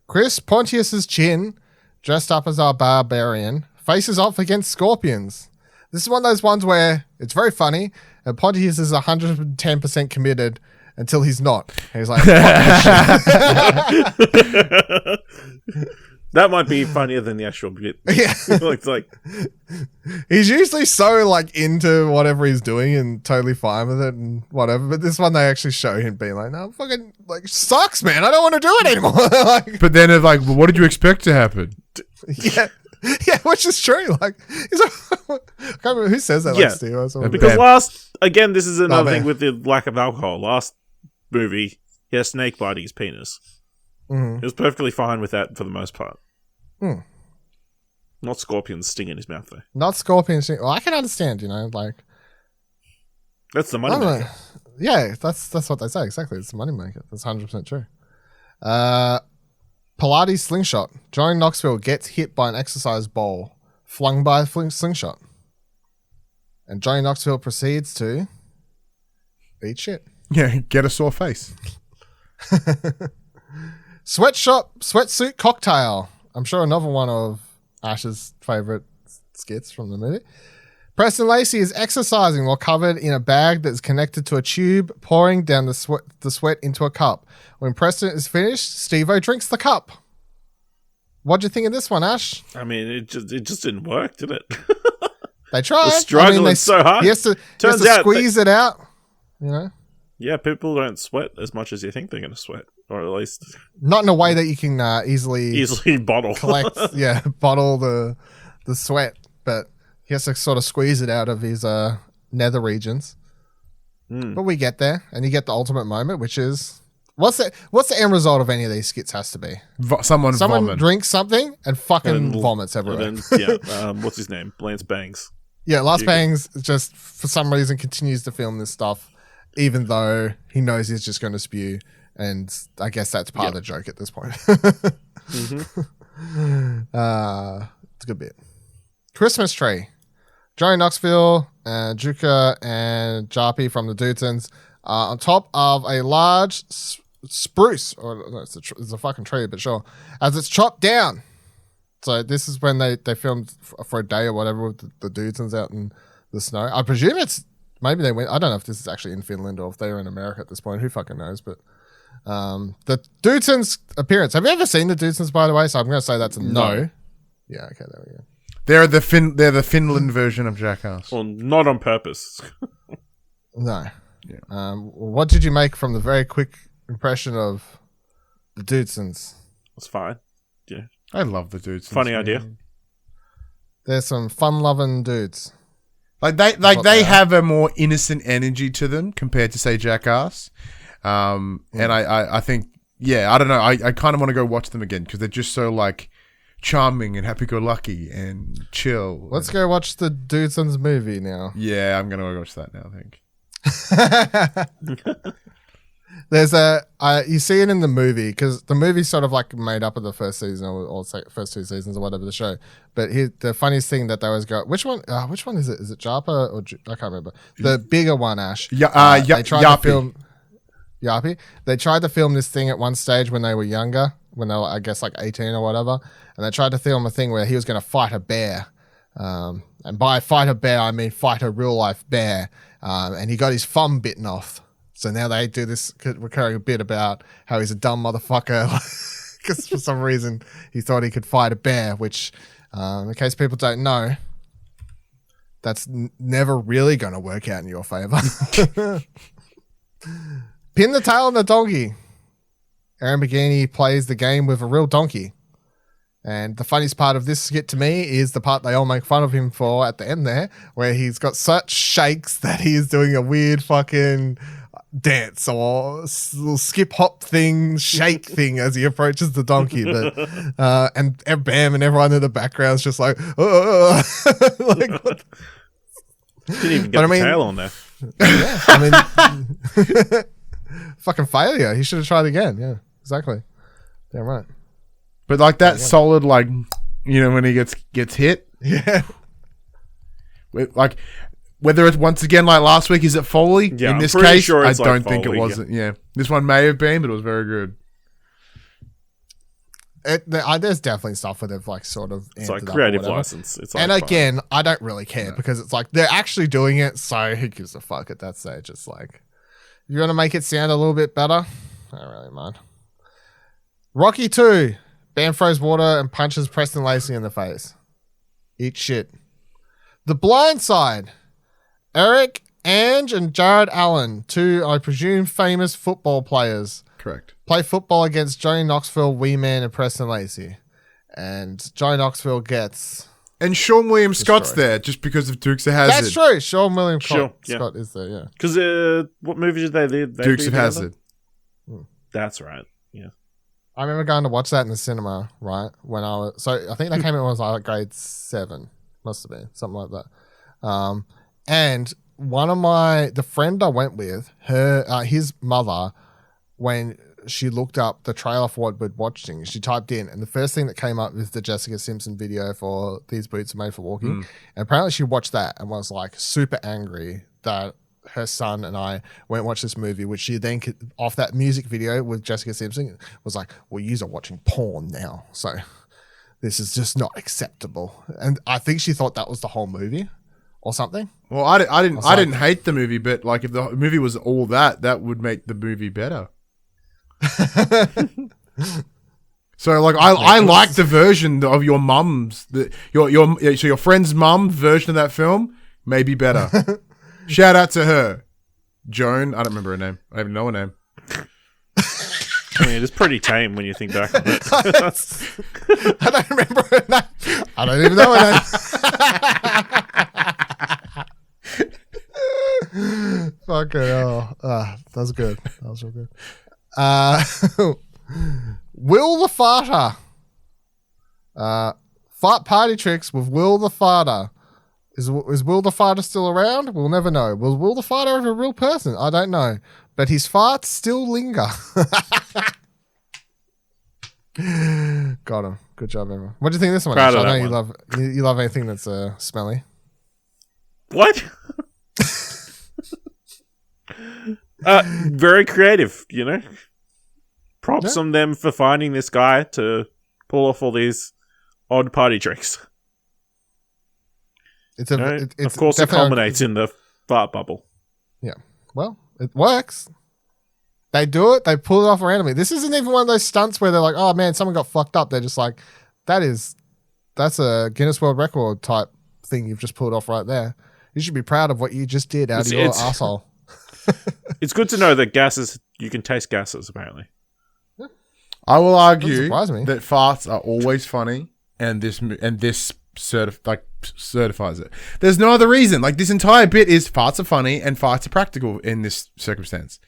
S2: Chris Pontius's chin, dressed up as our barbarian, faces off against scorpions. This is one of those ones where it's very funny, and Pontius is 110% committed until he's not. And he's like, "Fuck this shit."
S4: That might be funnier than the actual bit.
S2: Yeah.
S4: It's like
S2: he's usually so like into whatever he's doing and totally fine with it and whatever. But this one they actually show him being like, no, fucking like sucks, man. I don't want to do it anymore. Like,
S3: but then it's like, well, what did you expect to happen?
S2: Yeah. Yeah, which is true. Like, he's like, I can't remember who says that.
S4: Yeah,
S2: like Steve or something.
S4: Because this is another thing with the lack of alcohol. Last movie, he had a snake biting his penis.
S2: Mm-hmm.
S4: He was perfectly fine with that for the most part.
S2: Hmm.
S4: Not scorpions stinging his mouth though.
S2: Not scorpions. Well, I can understand, like
S4: that's the money maker.
S2: Yeah, that's what they say exactly. It's the money maker. That's 100% true. Pilates slingshot. Johnny Knoxville gets hit by an exercise ball flung by a slingshot, and Johnny Knoxville proceeds to eat shit.
S3: Yeah, get a sore face.
S2: Sweatsuit cocktail. I'm sure another one of Ash's favorite skits from the movie. Preston Lacy is exercising while covered in a bag that's connected to a tube, pouring down the sweat into a cup. When Preston is finished, Steve-O drinks the cup. What'd you think of this one, Ash?
S4: I mean, it just didn't work, did it?
S2: They tried.
S4: They're struggling so hard.
S2: He has to squeeze it out,
S4: Yeah, people don't sweat as much as you think they're going to sweat, or at least
S2: not in a way that you can easily
S4: bottle
S2: bottle the sweat, but he has to sort of squeeze it out of his nether regions. But we get there, and you get the ultimate moment, which is what's the end result of any of these skits has to be
S3: someone
S2: vomit. Drinks something and fucking vomits everywhere.
S4: And then, what's his name? Lance Bangs.
S2: Yeah, Lance Bangs just for some reason continues to film this stuff, even though he knows he's just going to spew, and I guess that's part of the joke at this point. It's a good bit. Christmas tree. Johnny Knoxville, Juka, and Jarpy from the Dudesons are on top of a large spruce, or no, it's a fucking tree, but sure, as it's chopped down. So this is when they filmed for a day or whatever with the Dudesons out in the snow. I presume maybe they went. I don't know if this is actually in Finland or if they're in America at this point. Who fucking knows? But the Dudesons appearance. Have you ever seen the Dudesons, by the way? So I'm going to say that's a no. Yeah. Okay. There we go.
S3: They're the Finland version of Jackass.
S4: Well, not on purpose.
S2: No. Yeah. What did you make from the very quick impression of the Dudesons?
S4: It's fine. Yeah.
S3: I love the Dudesons.
S4: Funny idea.
S2: There's some fun-loving dudes.
S3: They have a more innocent energy to them compared to, say, Jackass. And I think, I don't know. I kind of want to go watch them again because they're just so, like, charming and happy-go-lucky and chill.
S2: Let's go watch the Dudesons movie now.
S3: Yeah, I'm going to go watch that now, I think.
S2: There's you see it in the movie because the movie's sort of like made up of the first season or first two seasons or whatever the show. But the funniest thing that they always go, which one is it? Is it Japa or I can't remember. The bigger one, Ash.
S3: They tried
S2: to film Yappy. They tried to film this thing at one stage when they were younger, when they were I guess like 18 or whatever, and they tried to film a thing where he was going to fight a bear. And by fight a bear, I mean fight a real life bear. And he got his thumb bitten off. So now they do this recurring bit about how he's a dumb motherfucker because for some reason he thought he could fight a bear, which, in case people don't know, that's never really going to work out in your favor. Pin the tail on the donkey. Ehren McGhehey plays the game with a real donkey. And the funniest part of this skit to me is the part they all make fun of him for at the end there, where he's got such shakes that he is doing a weird fucking dance or little skip hop thing, shake thing as he approaches the donkey. But and bam, and everyone in the background's just like, like what
S4: didn't even get the tail on there.
S2: Yeah, I mean, fucking failure. He should have tried again. Yeah, exactly. Damn right.
S3: But like that solid, like, you know, when he gets hit.
S2: Yeah.
S3: Like, whether it's once again like last week, is it Foley?
S4: Yeah,
S3: in this
S4: I'm pretty
S3: case,
S4: sure
S3: I
S4: it's
S3: don't
S4: like
S3: think
S4: Foley,
S3: it wasn't. Yeah, this one may have been, but it was very good.
S2: There's definitely stuff where they've like sort of
S4: it's like creative license. It's like
S2: and again, I don't really care because it's like they're actually doing it, so who gives a fuck at that stage? It's like you want to make it sound a little bit better. I don't really mind. Rocky 2. Bam throws water and punches Preston Lacy in the face. Eat shit. The Blind Side. Eric, Ange, and Jared Allen, 2, I presume, famous football players.
S3: Correct.
S2: Play football against Johnny Knoxville, Wee Man, and Preston Lacy. And Johnny Knoxville gets...
S3: And Sean William Scott's there just because of Dukes of Hazzard.
S2: That's true. Sean William Scott
S4: yeah.
S2: is there, yeah.
S4: Because what movie did they
S3: Dukes of Hazzard.
S4: That's right. Yeah.
S2: I remember going to watch that in the cinema, right? When I was... So I think that came out when I was like grade 7. Must have been. Something like that. And one of the friend I went with, his mother, when she looked up the trailer for what we'd watching, she typed in, and the first thing that came up was the Jessica Simpson video for These Boots Are Made for Walking. And apparently she watched that and was like super angry that her son and I went and watched this movie, which she then, off that music video with Jessica Simpson, was like, well, you're watching porn now. So this is just not acceptable. And I think she thought that was the whole movie or something.
S3: Well, I didn't hate the movie, but like if the movie was all that would make the movie better. So like I like the version of your mum's your friend's mum version of that film may be better. Shout out to her, Joan. I don't remember her name. I don't even know her name.
S4: I mean, it's pretty tame when you think back on it.
S2: I don't remember her name. I don't even know her name. Fucking hell. That was good. That was real good. Will the Farter. Fart party tricks with Will the Farter. Is Will the Farter still around? We'll never know. Was Will the Farter ever a real person? I don't know. But his farts still linger. Got him. Good job, everyone. What do you think of this one?
S4: Proud of
S2: I
S4: that
S2: know
S4: one.
S2: you love anything that's smelly.
S4: What? Very creative, you know? Props on them for finding this guy to pull off all these odd party tricks.
S2: It's
S4: of course, it culminates in the fart bubble.
S2: Yeah. Well, it works. They do it. They pull it off randomly. This isn't even one of those stunts where they're like, "Oh man, someone got fucked up." They're just like, "That's a Guinness World Record type thing you've just pulled off right there. You should be proud of what you just did out of your asshole."
S4: It's good to know that you can taste gases. Apparently,
S3: I will argue
S2: that
S3: farts are always funny, and this certifies it. There's no other reason. Like, this entire bit is farts are funny and farts are practical in this circumstance.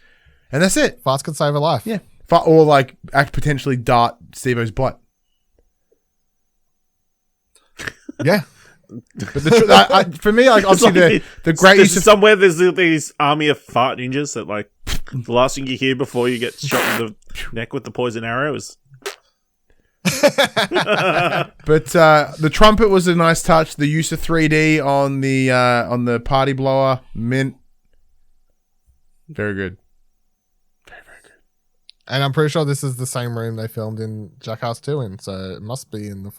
S3: And that's it.
S2: Farts can save a life.
S3: Yeah. Or like potentially dart Steve-O's butt.
S2: Yeah.
S3: But for me, like, obviously like the great use of...
S4: Somewhere there's these army of fart ninjas that, like, the last thing you hear before you get shot in the neck with the poison arrow is...
S3: But the trumpet was a nice touch. The use of 3D on the party blower, mint. Very good. Very good.
S2: And I'm pretty sure this is the same room they filmed in Jackass 2 in, so it must be in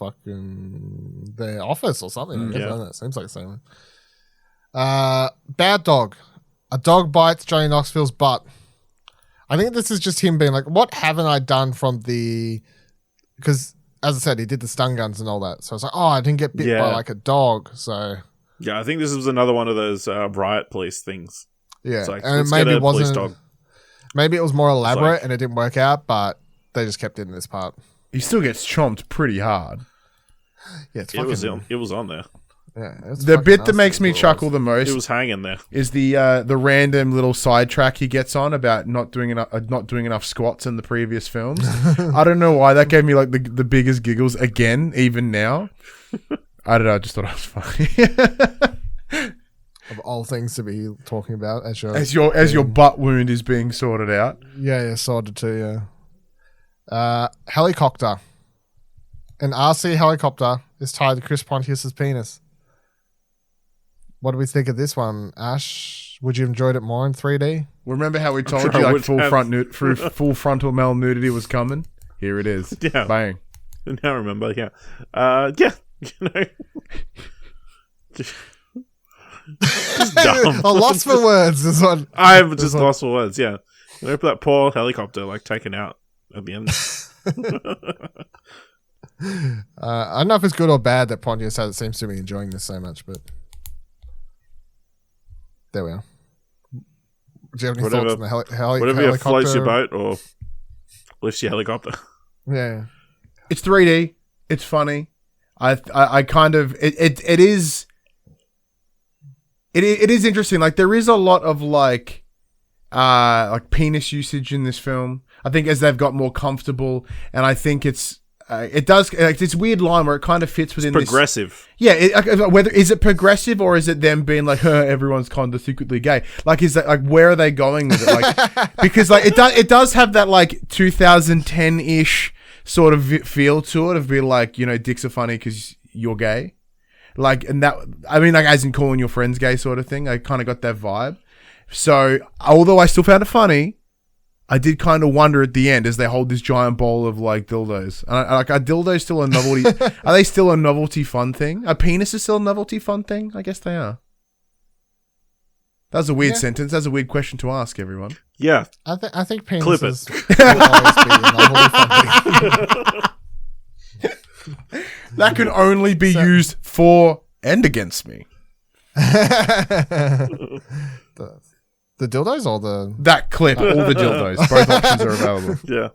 S2: their office or something. I don't know. It seems like the same room. Bad dog. A dog bites Johnny Knoxville's butt. I think this is just him being like, what haven't I done from the... Because, as I said, he did the stun guns and all that. So it's like, I didn't get bit by like a dog. So
S4: yeah, I think this was another one of those riot police things.
S2: Yeah,
S4: it's like,
S2: and maybe it wasn't. Maybe it was more elaborate and it didn't work out, but they just kept it in this part.
S3: He still gets chomped pretty hard.
S2: Yeah,
S4: it was on there.
S3: The bit that makes me chuckle the most,
S4: it was hanging there,
S3: is the random little sidetrack he gets on about not doing enough squats in the previous films. I don't know why that gave me like the biggest giggles again, even now. I don't know. I just thought it was funny.
S2: Of all things to be talking about as
S3: your butt wound is being sorted out.
S2: Yeah, sorted too. Yeah. Helicopter. An RC helicopter is tied to Chris Pontius's penis. What do we think of this one, Ash? Would you have enjoyed it more in 3D?
S3: Remember how we told you like full frontal male nudity was coming? Here it is.
S4: Yeah.
S3: Bang.
S4: Now I remember. Yeah. Yeah. You know. Just dumb.
S2: I'm lost for words. This one.
S4: I'm just lost for words. Yeah. You know, that poor helicopter like taken out at the end.
S2: I don't know if it's good or bad that Pontius seems to be enjoying this so much, but there we are. Do you have any thoughts on the
S4: whatever
S2: helicopter?
S4: Floats your boat or lifts your helicopter.
S2: Yeah,
S3: it's 3D. It's funny. I kind of it is interesting. Like there is a lot of like penis usage in this film. I think as they've got more comfortable, and I think it's weird line where it kind of fits within
S4: progressive.
S3: Whether is it progressive or is it them being like, everyone's kind of secretly gay? Like, is that like where are they going with it? Like, because like it does have that like 2010-ish sort of feel to it of being like, you know, dicks are funny because you're gay. Like, and that, I mean, like as in calling your friends gay sort of thing. I kind of got that vibe. So although I still found it funny, I did kind of wonder at the end as they hold this giant bowl of like dildos. And are dildos still a novelty? Are they still a novelty fun thing? A penis is still a novelty fun thing? I guess they are. That was a weird sentence. That's a weird question to ask everyone.
S4: Yeah.
S2: I think penises
S4: Clip
S2: will always be a novelty fun thing.
S3: That can only be used for and against me.
S2: The dildos or
S3: that clip, all the dildos. Both options are available.
S4: Yeah.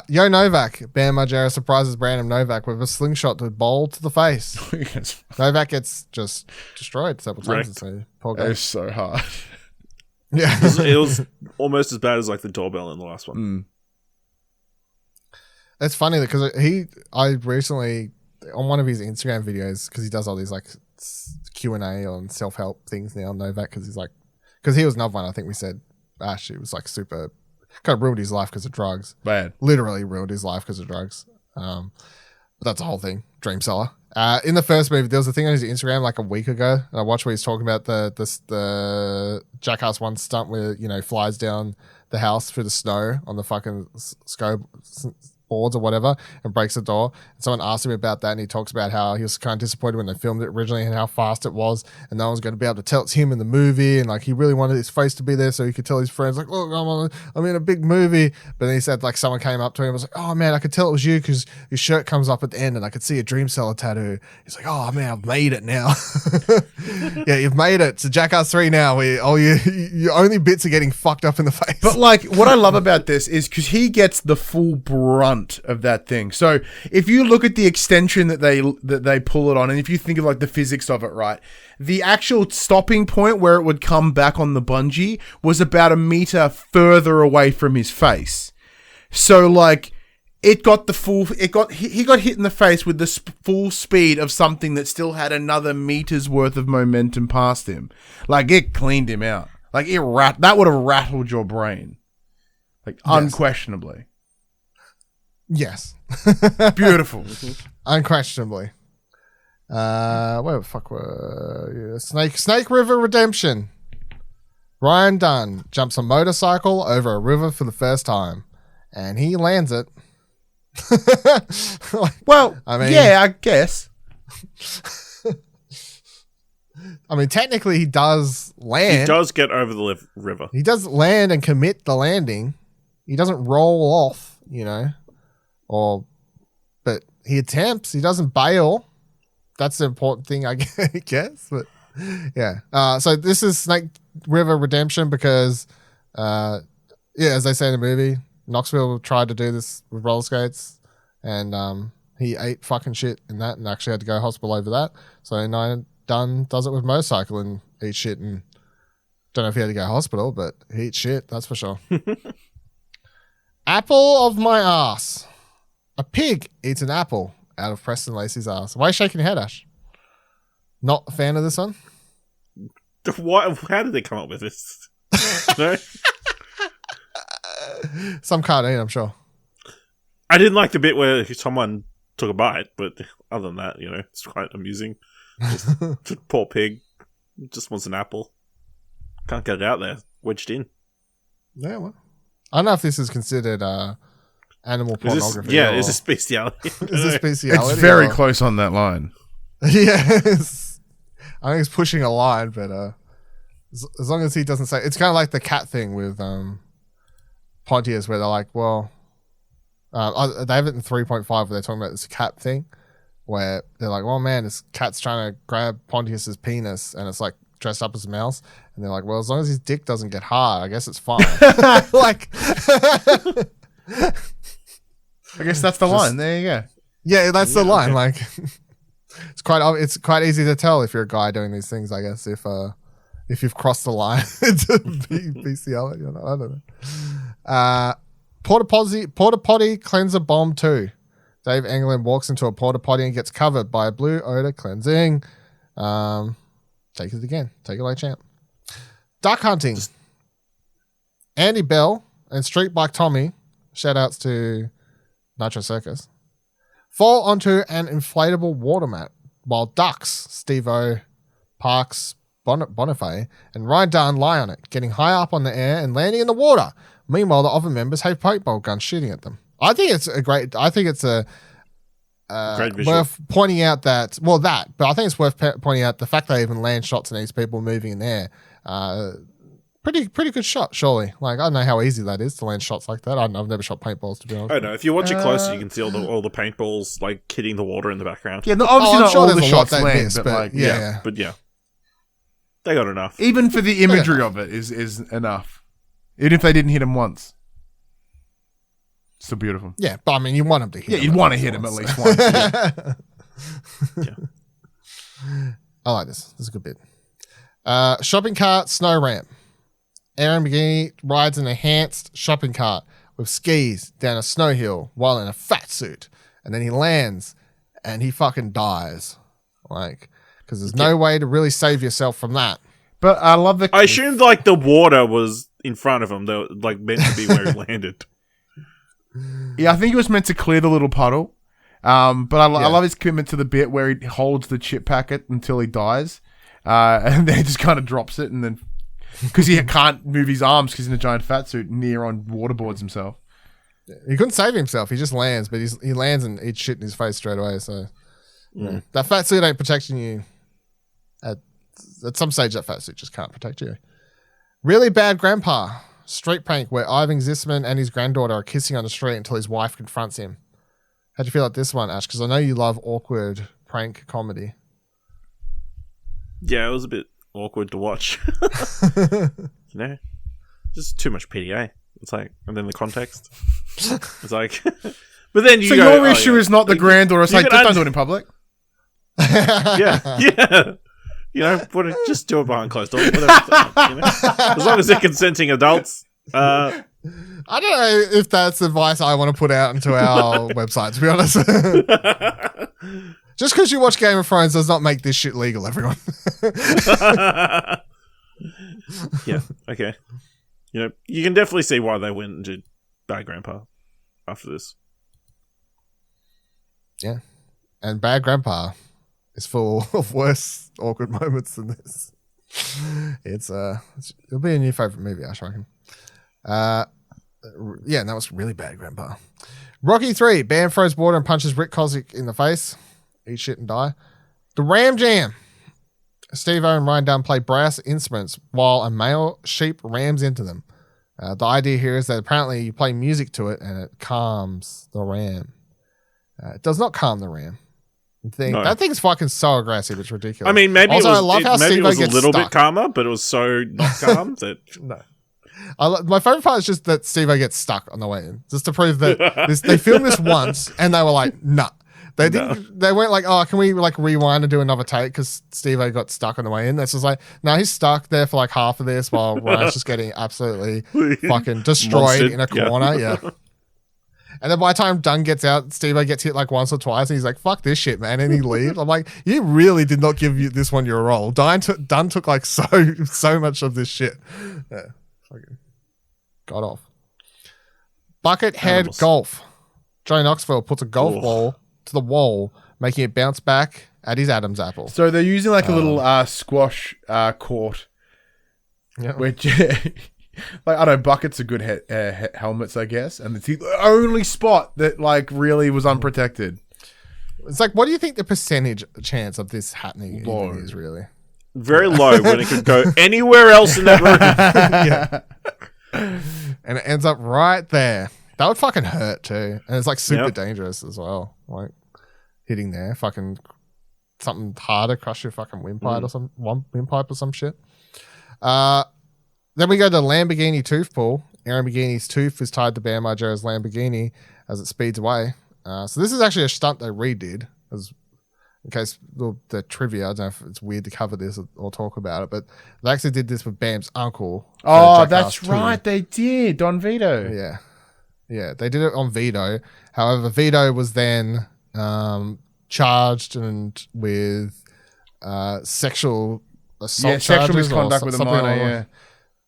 S2: Yo Novak, Bam Margera surprises Brandon Novak with a slingshot to bowl to the face. Novak gets just destroyed several times.
S3: That is so hard.
S2: Yeah.
S4: It was almost as bad as like the doorbell in the last one.
S3: Mm.
S2: It's funny because I recently on one of his Instagram videos, because he does all these like Q&A on self-help things now, Novak, because he was another one. I think we said Ash, it was like super kind of ruined his life because of drugs.
S3: Bad.
S2: Literally ruined his life because of drugs. But that's a whole thing. Dream seller. In the first movie, there was a thing on his Instagram like a week ago, and I watched where he's talking about the Jackass 1 stunt where, you know, flies down the house through the snow on the fucking boards or whatever and breaks the door. And someone asked him about that, and he talks about how he was kind of disappointed when they filmed it originally and how fast it was, and no one's going to be able to tell it's him in the movie, and like he really wanted his face to be there so he could tell his friends like, look, I'm in a big movie. But then he said like someone came up to him and was like, oh man, I could tell it was you because your shirt comes up at the end and I could see a dream seller tattoo. He's like, oh man, I've made it now. Yeah, you've made it. It's a Jackass 3 now where your only bits are getting fucked up in the face.
S3: But like what I love about this is because he gets the full brunt of that thing. So if you look at the extension that they pull it on, and if you think of like the physics of it, right, the actual stopping point where it would come back on the bungee was about a meter further away from his face. So like he got hit in the face with the full speed of something that still had another meter's worth of momentum past him. Like it cleaned him out. Like that would have rattled your brain. Like unquestionably.
S2: Yes.
S3: Beautiful.
S2: Unquestionably. Where the fuck were you? Snake River Redemption. Ryan Dunn jumps a motorcycle over a river for the first time, and he lands it.
S3: Well, I mean, yeah, I guess.
S2: I mean, technically, he does land.
S4: He does get over the river.
S2: He does land and commit the landing. He doesn't roll off, you know. But he attempts. He doesn't bail. That's the important thing, I guess. But yeah. So this is Snake River Redemption because, as they say in the movie, Knoxville tried to do this with roller skates, and He ate fucking shit in that and actually had to go to hospital over that. So now Dunn does it with motorcycle and eats shit, and don't know if he had to go to hospital, but he eats shit, that's for sure. Apple of my ass. A pig eats an apple out of Preston Lacy's ass. Why are you shaking your head, Ash? Not a fan of this one?
S4: How did they come up with this? No?
S2: Some cartoon, I'm sure.
S4: I didn't like the bit where someone took a bite, but other than that, it's quite amusing. Just poor pig just wants an apple. Can't get it out there, wedged in.
S2: Yeah, well, I don't know if this is considered animal pornography.
S4: Is this bestiality?
S2: Is this bestiality?
S3: It's very close on that line.
S2: Yes. I think it's pushing a line, but as long as he doesn't say, it's kind of like the cat thing with Pontius, where they're like, well, they have it in 3.5 where they're talking about this cat thing, where they're like, well, man, this cat's trying to grab Pontius's penis, and it's like dressed up as a mouse, and they're like, well, as long as his dick doesn't get hard, I guess it's fine. Like,
S3: I guess that's the line. There you go.
S2: Yeah, that's the line. Okay. Like, it's quite easy to tell if you're a guy doing these things, I guess, if you've crossed the line into bestiality or not. I don't know. Porta potty cleanser bomb 2. Dave Englund walks into a porta potty and gets covered by a blue odor cleansing. Take it again. Take it like champ. Duck hunting. Andy Bell and Street Bike Tommy, shout outs to Nitro Circus, fall onto an inflatable water mat while ducks, Steve-O, Parks, Bonifay, and Ryan Dunn lie on it, getting high up on the air and landing in the water. Meanwhile, the other members have paintball guns shooting at them. I think it's great visual. Worth pointing out that, but I think it's worth pointing out the fact they even land shots in these people moving in there. Pretty good shot, surely. Like, I don't know how easy that is to land shots like that. I've never shot paintballs, to be honest.
S4: I don't know. If you watch it closer, you can see all the paintballs like hitting the water in the background.
S3: Yeah, obviously not all the shots land, but
S2: yeah.
S4: But yeah, they got enough.
S3: Even for the imagery of it is enough. Even if they didn't hit him once. Still beautiful.
S2: Yeah, but I mean, you want him to hit him.
S3: Yeah, you'd want to hit him at least once.
S2: Yeah. I like this. This is a good bit. Shopping cart, snow ramp. Ehren McGhehey rides an enhanced shopping cart with skis down a snow hill while in a fat suit. And then he lands and he fucking dies. Like, because there's no way to really save yourself from that.
S3: But I love the...
S4: I assumed like the water was in front of him, though, like meant to be where he landed.
S3: Yeah, I think it was meant to clear the little puddle. But I love his commitment to the bit where he holds the chip packet until he dies. And then he just kind of drops it, and then... Because he can't move his arms because he's in a giant fat suit near on waterboards himself.
S2: He couldn't save himself. He just lands, but he lands and eats shit in his face straight away. So that fat suit ain't protecting you. At some stage, that fat suit just can't protect you. Really Bad Grandpa. Street prank where Ivan Zisman and his granddaughter are kissing on the street until his wife confronts him. How'd you feel like this one, Ash? Because I know you love awkward prank comedy.
S4: Yeah, it was a bit awkward to watch. Just too much PDA. It's like, and then the context. It's like, but then you.
S3: So
S4: go,
S3: your issue is not the granddaughter. It's like, don't do it in public.
S4: Yeah. Just do it behind closed doors. Whatever, as long as they're consenting adults.
S2: I don't know if that's advice I want to put out into our website, to be honest. Just because you watch Game of Thrones does not make this shit legal, everyone.
S4: Yeah, okay. You can definitely see why they went and did Bad Grandpa after this.
S2: Yeah. And Bad Grandpa is full of worse awkward moments than this. It'll be a new favorite movie, I reckon. Yeah, and that was really Bad Grandpa. Rocky 3, Bam throws water and punches Rick Kozik in the face. Eat shit and die. The Ram Jam. Steve-O and Ryan Dunn play brass instruments while a male sheep rams into them. The idea here is that apparently you play music to it and it calms the ram. It does not calm the ram. No. That thing's fucking so aggressive. It's ridiculous.
S4: I mean, maybe
S2: also,
S4: it was,
S2: I love how
S4: maybe it was a little
S2: stuck.
S4: bit calmer, but it was so not calm that...
S2: No. My favorite part is just that Steve-O gets stuck on the way in, just to prove that they filmed this once and they were like, nah. They didn't. They weren't like, oh, can we like rewind and do another take because Steve-O got stuck on the way in. That's just like, no, he's stuck there for like half of this while Ryan's just getting absolutely fucking destroyed in a corner. Yeah. And then by the time Dunn gets out, Steve-O gets hit like once or twice, and he's like, "Fuck this shit, man!" And he leaves. I'm like, "You really did not give this one your role." Dunn took like so much of this shit. Yeah, fucking got off. Buckethead golf. Johnny Knoxville puts a golf ball to the wall, making it bounce back at his Adam's apple.
S3: So they're using like a little squash court, which. Like, I don't know, buckets are good helmets, I guess. And it's the only spot that, like, really was unprotected.
S2: It's like, what do you think the percentage chance of this happening even is, really?
S4: Very low when it could go anywhere else in that room.
S2: And it ends up right there. That would fucking hurt, too. And it's, like, super dangerous as well. Like, hitting there. Fucking something harder, crush your fucking windpipe or some shit. Then we go to the Lamborghini tooth pull. Ehren McGhehey's tooth is tied to Bam Margera's Lamborghini as it speeds away. So this is actually a stunt they redid. In case the trivia, I don't know if it's weird to cover this or talk about it, but they actually did this with Bam's uncle.
S3: Oh, that's right. They did. On Vito.
S2: Yeah. Yeah, they did it on Vito. However, Vito was then charged with sexual assault charges.
S3: Sexual misconduct with a minor,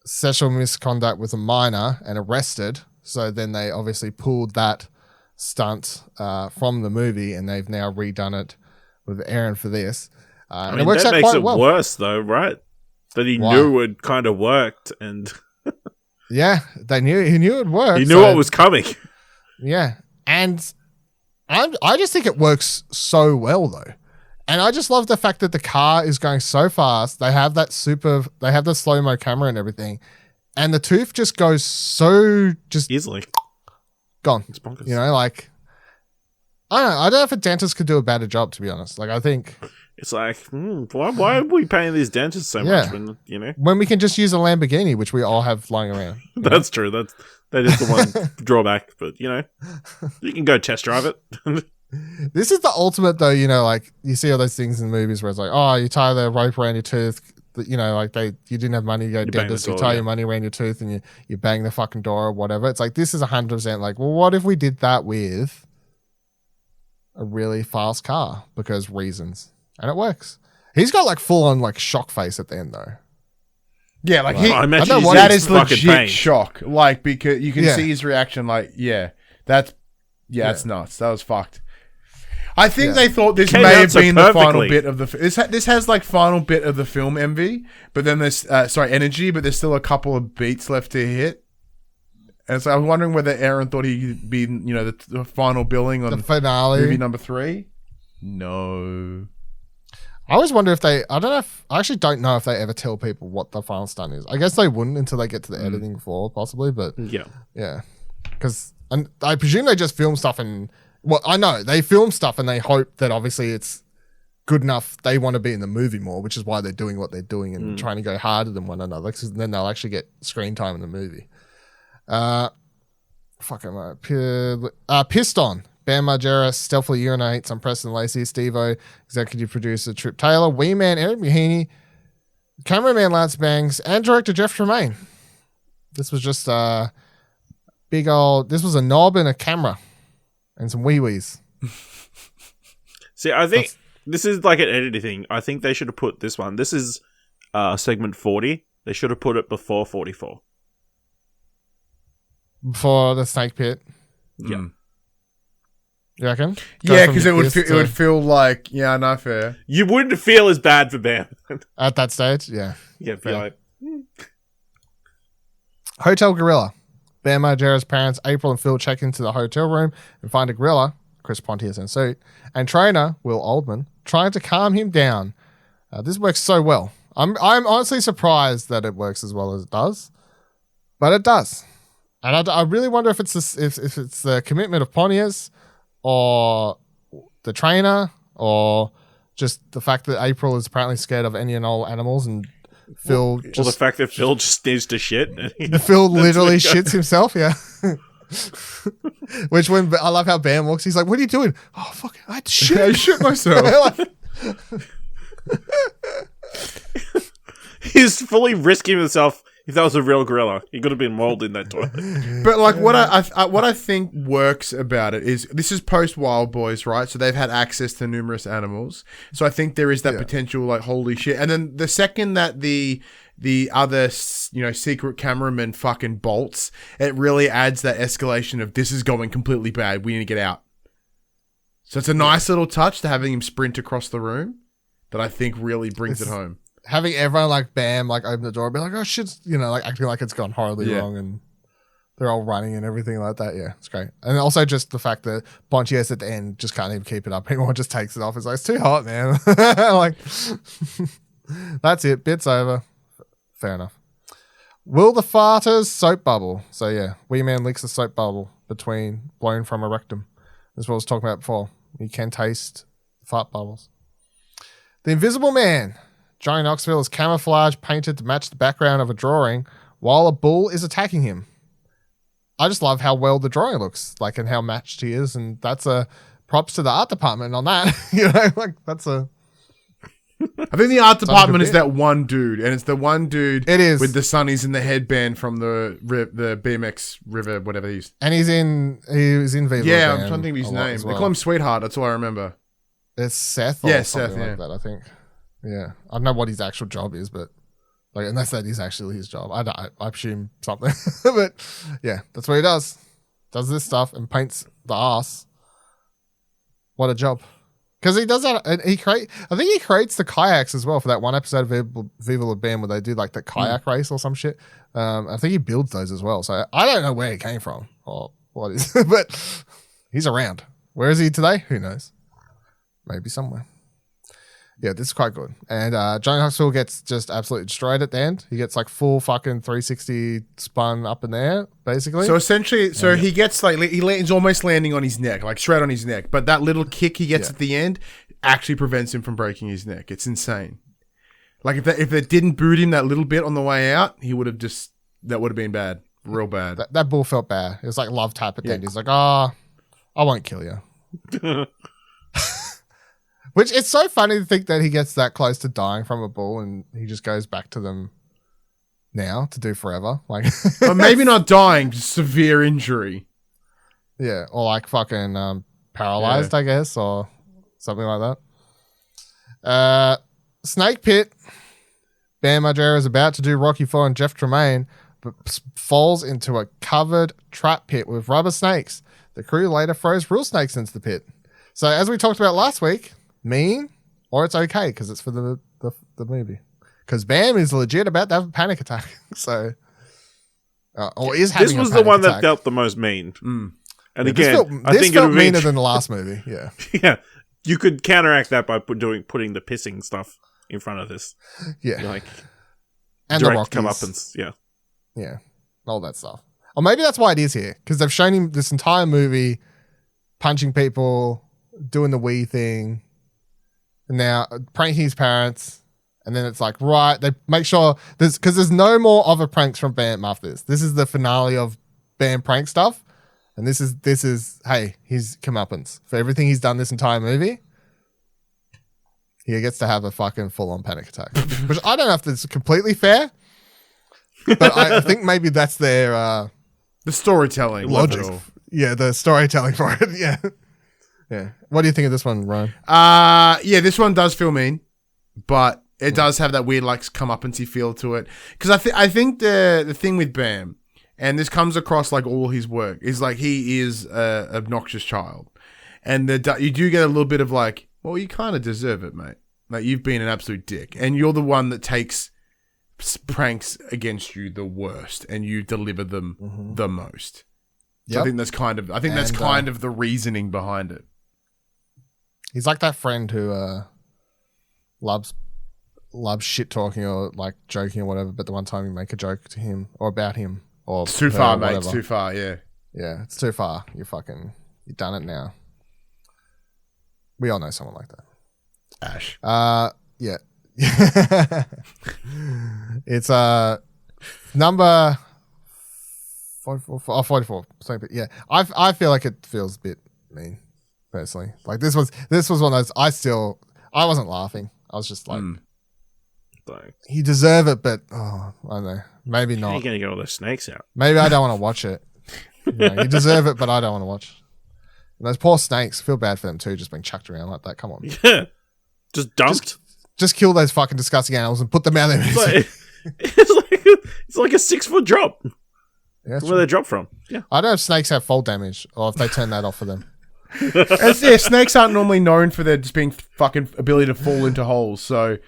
S2: sexual misconduct with a minor and arrested. So then they obviously pulled that stunt from the movie, and they've now redone it with Ehren for this.
S4: I mean, that makes it worse, though, right? That he knew it kind of worked, and
S2: yeah, he knew it worked.
S4: He knew what was coming.
S2: Yeah, and I just think it works so well, though. And I just love the fact that the car is going so fast. They have the slow-mo camera and everything. And the tooth just goes so just
S4: easily
S2: gone.
S4: It's bonkers.
S2: You know, like, I don't know if a dentist could do a better job, to be honest. Like, I think
S4: it's like, why are we paying these dentists so much when, you know?
S2: When we can just use a Lamborghini, which we all have lying around.
S4: That's true. That is the one drawback, but you know, you can go test drive it.
S2: This is the ultimate, though, you know, like, you see all those things in movies where it's like, oh, you tie the rope around your tooth, you know, like you didn't have money, you go to dentist, you tie your money around your tooth and you bang the fucking door or whatever. It's like, this is 100% like, well, what if we did that with a really fast car? Because reasons. And it works. He's got like full on like shock face at the end, though.
S3: Yeah, like
S4: that
S3: is legit shock. Like, because you can see his reaction, like, that's nuts. That was fucked. I think they thought this may have been the final bit of the this has like final bit of the film MV, but then there's energy, but there's still a couple of beats left to hit. And so I was wondering whether Ehren thought he'd be, you know, the final billing on
S2: the finale,
S3: movie number 3. No.
S2: I always wonder if I actually don't know if they ever tell people what the final stunt is. I guess they wouldn't until they get to the editing floor, possibly, but yeah. Because I presume they just film stuff and, well, I know they film stuff and they hope that obviously it's good enough. They want to be in the movie more, which is why they're doing what they're doing and trying to go harder than one another, because then they'll actually get screen time in the movie. Pissed On. Bam Margera stealthily urinates on Preston, Lacy, Steve-O, executive producer Trip Taylor, Wee Man Ehren McGhehey, cameraman Lance Bangs, and director Jeff Tremaine. This was just this was a knob and a camera and some wee-wees.
S4: See, I think this is like an editing thing. I think they should have put this one. This is segment 40. They should have put it before 44.
S2: Before the snake pit?
S4: Yeah.
S2: You reckon?
S3: Yeah, because it would feel like, no, fair.
S4: You wouldn't feel as bad for Bam.
S2: At that stage, yeah.
S4: Yeah, like...
S2: Hotel Gorilla. Bam Margera's parents, April and Phil, check into the hotel room and find a gorilla, Chris Pontius in suit, and trainer, Will Oldman, trying to calm him down. This works so well. I'm honestly surprised that it works as well as it does, but it does. And I really wonder if it's the commitment of Pontius, or the trainer, or just the fact that April is apparently scared of any and all animals, and Phil
S4: the fact that Phil just needs to shit.
S2: Phil literally shits himself, yeah. Which when I love how Bam looks, he's like, "What are you doing?" Oh fuck! I had to shit.
S3: I shit myself.
S4: He's fully risking himself. If that was a real gorilla, he could have been mauled in that toilet.
S3: But like what I think works about it is this is post Wild Boys, right? So they've had access to numerous animals. So I think there is that potential, like holy shit. And then the second that the other secret cameraman fucking bolts, it really adds that escalation of this is going completely bad. We need to get out. So it's a nice little touch to having him sprint across the room that I think really brings it home.
S2: Having everyone like Bam like open the door and be like, oh shit, like acting like it's gone horribly wrong, and they're all running and everything like that. Yeah, it's great. And also just the fact that Pontius at the end just can't even keep it up. Everyone just takes it off. It's like, it's too hot, man. Like, that's it. Bit's over. Fair enough. Will the farters soap bubble? So yeah, Wee Man licks a soap bubble blown from a rectum. That's what I was talking about before. You can taste fart bubbles. The Invisible Man. Johnny Knoxville is camouflage painted to match the background of a drawing while a bull is attacking him. I just love how well the drawing looks, like, and how matched he is, and that's a props to the art department on that. That's a.
S3: I think the art department is that one dude, and it's the one dude.
S2: It is
S3: with the sunnies and the headband from the BMX river, whatever he's.
S2: And he was in Viva.
S3: Yeah, I'm trying to think of his name. Well. They call him Sweetheart. That's all I remember.
S2: It's Seth.
S3: Yeah, Seth. Yeah,
S2: like that, I think. Yeah, I don't know what his actual job is, but like, unless that is actually his job, I assume something. But yeah, that's what he does. Does this stuff and paints the ass. What a job! Because he does that, and I think he creates the kayaks as well for that one episode of Viva La Bam where they do like the kayak race or some shit. I think he builds those as well. So I don't know where he came from or what is, but he's around. Where is he today? Who knows? Maybe somewhere. Yeah, this is quite good. And Johnny Knoxville gets just absolutely destroyed at the end. He gets like full fucking 360 spun up in there, basically.
S3: So essentially, he gets like, he's almost landing on his neck, like straight on his neck. But that little kick he gets at the end actually prevents him from breaking his neck. It's insane. Like if it didn't boot him that little bit on the way out, that would have been bad. Real bad.
S2: That bull felt bad. It was like love tap at the end. He's like, I won't kill you. Which it's so funny to think that he gets that close to dying from a bull and he just goes back to them now to do forever. Like,
S3: but maybe not dying, just severe injury.
S2: Yeah, or like fucking paralyzed, I guess, or something like that. Snake Pit. Bam Margera is about to do Rocky IV and Jeff Tremaine, but falls into a covered trap pit with rubber snakes. The crew later throws real snakes into the pit. So as we talked about last week, mean or it's okay because it's for the movie. Because Bam is legit about to have a panic attack. So, or is having.
S4: This was the one that felt the most mean.
S3: Mm.
S4: And again, I think
S2: it felt meaner than the last movie. Yeah,
S4: yeah. You could counteract that by putting the pissing stuff in front of this.
S2: Yeah,
S4: like
S2: and
S4: direct
S2: the Rockies.
S4: comeuppance.
S2: Yeah, all that stuff. Or maybe that's why it is here because they've shown him this entire movie punching people, doing the wee thing. Now, pranking his parents, and then it's like, right, they make sure there's no more other pranks from Bam after this. This is the finale of Bam prank stuff, and this is hey, his comeuppance for everything he's done this entire movie. He gets to have a fucking full-on panic attack, which I don't know if that's completely fair, but I think maybe that's their
S3: the storytelling
S2: logic. Yeah, the storytelling for it. Yeah. Yeah. What do you think of this one, Ryan?
S3: Yeah, this one does feel mean, but it does have that weird like comeuppance feel to it. Because I think the thing with Bam, and this comes across like all his work, is like he is a obnoxious child, and you do get a little bit of like, well, you kind of deserve it, mate. Like you've been an absolute dick, and you're the one that takes pranks against you the worst, and you deliver them the most. So yep. I think that's kind of the reasoning behind it.
S2: He's like that friend who loves shit talking or like joking or whatever, but the one time you make a joke to him or about him or
S3: it's too far, mate. It's too far, yeah.
S2: Yeah, it's too far. You've done it now. We all know someone like that.
S3: Ash.
S2: Yeah. It's number 44. Same bit. Yeah, I feel like it feels a bit mean, personally. Like this was one of those. I wasn't laughing. I was just like, he deserve it, but I don't know. Maybe not.
S4: How are you gonna get all those snakes out?
S2: Maybe I don't want to watch it. You deserve it, but I don't want to watch. And those poor snakes, feel bad for them too, just being chucked around like that. Come on.
S4: Yeah. Just dumped.
S2: Just kill those fucking disgusting animals and put them out there.
S4: It's like a 6-foot drop.
S2: Yeah,
S4: where they drop from. Yeah.
S2: I don't know if snakes have fall damage or if they turn that off for them.
S3: Snakes aren't normally known for their just being fucking ability to fall into holes, so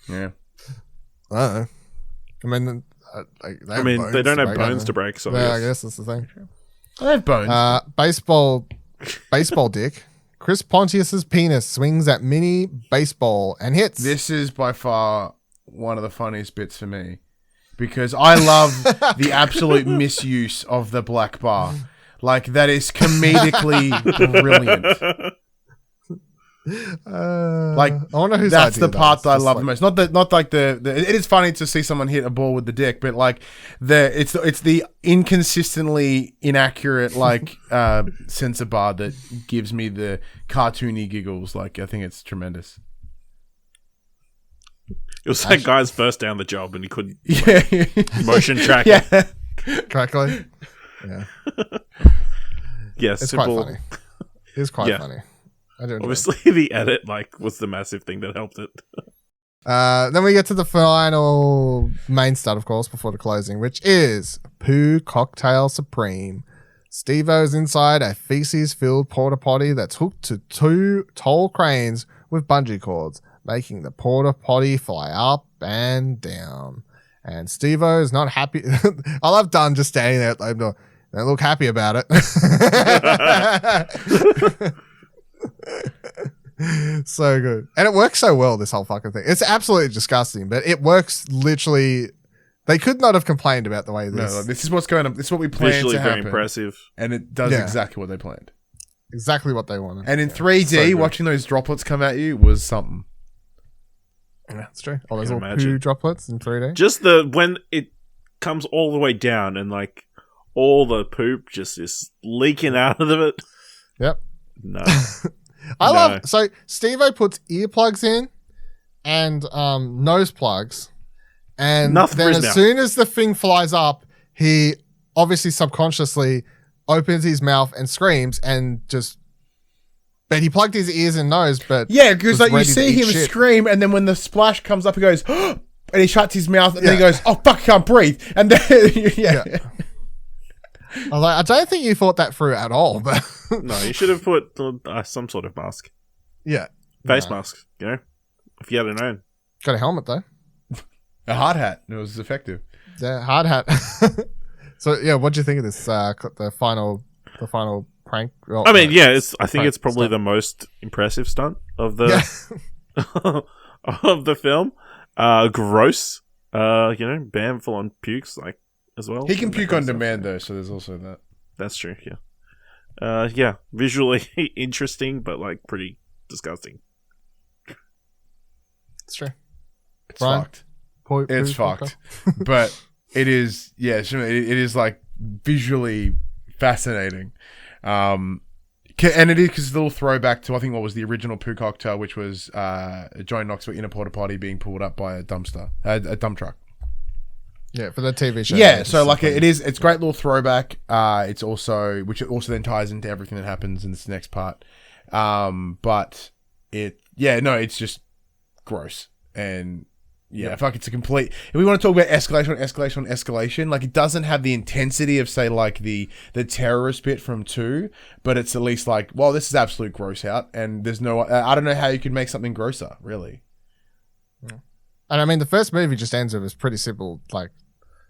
S3: yeah.
S2: I don't know. I mean,
S4: they don't have bones to break, so
S2: yeah, I guess that's the thing.
S3: They have bones.
S2: Baseball dick. Chris Pontius's penis swings at mini baseball and hits.
S3: This is by far one of the funniest bits for me because I love the absolute misuse of the black bar. Like, that is comedically brilliant. Like, I wonder whose that's the part that I love the most. Not like the it is funny to see someone hit a ball with the dick, but like it's the inconsistently inaccurate like censor bar that gives me the cartoony giggles. Like, I think it's tremendous.
S4: It was that guy's first day on the job and he couldn't motion track
S2: it correctly. Yeah.
S4: Yes,
S2: it's quite funny. It's quite funny. I do
S4: Obviously, the edit was the massive thing that helped it.
S2: Then we get to the final main start, of course, before the closing, which is Poo Cocktail Supreme. Steve-O's inside a feces-filled porta potty that's hooked to 2 tall cranes with bungee cords, making the porta potty fly up and down. And Steve-O is not happy. I love Dunn just standing there at the open door. They look happy about it. So good. And it works so well, this whole fucking thing. It's absolutely disgusting, but it works literally. They could not have complained about the way this.
S3: No, this is what's going on. This is what we planned
S4: visually
S3: to happen.
S4: very impressive.
S3: And it does exactly what they planned.
S2: Exactly what they wanted.
S3: And in 3D, watching those droplets come at you was something.
S2: Yeah, that's true. Oh, those little poo droplets in 3D.
S4: Just when it comes all the way down and like all the poop just is leaking out of it.
S2: Yep.
S4: No.
S2: I love so Steve-O puts earplugs in and nose plugs, and then as soon as the thing flies up, he obviously subconsciously opens his mouth and screams and just. But he plugged his ears and nose, but
S3: yeah, because like you see him scream, and then when the splash comes up, he goes, and he shuts his mouth, and then he goes, "Oh fuck, I can't breathe," and then yeah.
S2: I don't think you thought that through at all, but
S4: no, you should have put some sort of mask.
S2: Yeah,
S4: face mask. You know, if you had known.
S2: Got a helmet though.
S3: A hard hat. It was effective.
S2: Yeah, hard hat. So yeah, what do you think of this? The final prank. Well,
S4: I mean, I think it's probably stunt. The most impressive stunt of the of the film. Gross. Bam, full on pukes like as well.
S3: He can puke on demand though, so there's also that.
S4: That's true. Yeah. Visually interesting, but like pretty disgusting.
S2: It's true.
S3: It's fucked. It's fucked. But it is. Yeah, it is like visually fascinating. And it is because it's a little throwback to I think what was the original poo cocktail, which was Johnny Knoxville in a porta potty being pulled up by a dump truck.
S2: Yeah, for the TV show.
S3: Yeah, so like it's a great little throwback. It's also which it also then ties into everything that happens in this next part. But it's just gross and. Yeah, fuck, it's a complete... If we want to talk about escalation, like, it doesn't have the intensity of, say, like, the terrorist bit from 2, but it's at least like, well, this is absolute gross out, and there's no... I don't know how you could make something grosser, really.
S2: Yeah. And, I mean, the first movie just ends with, it's pretty simple, like,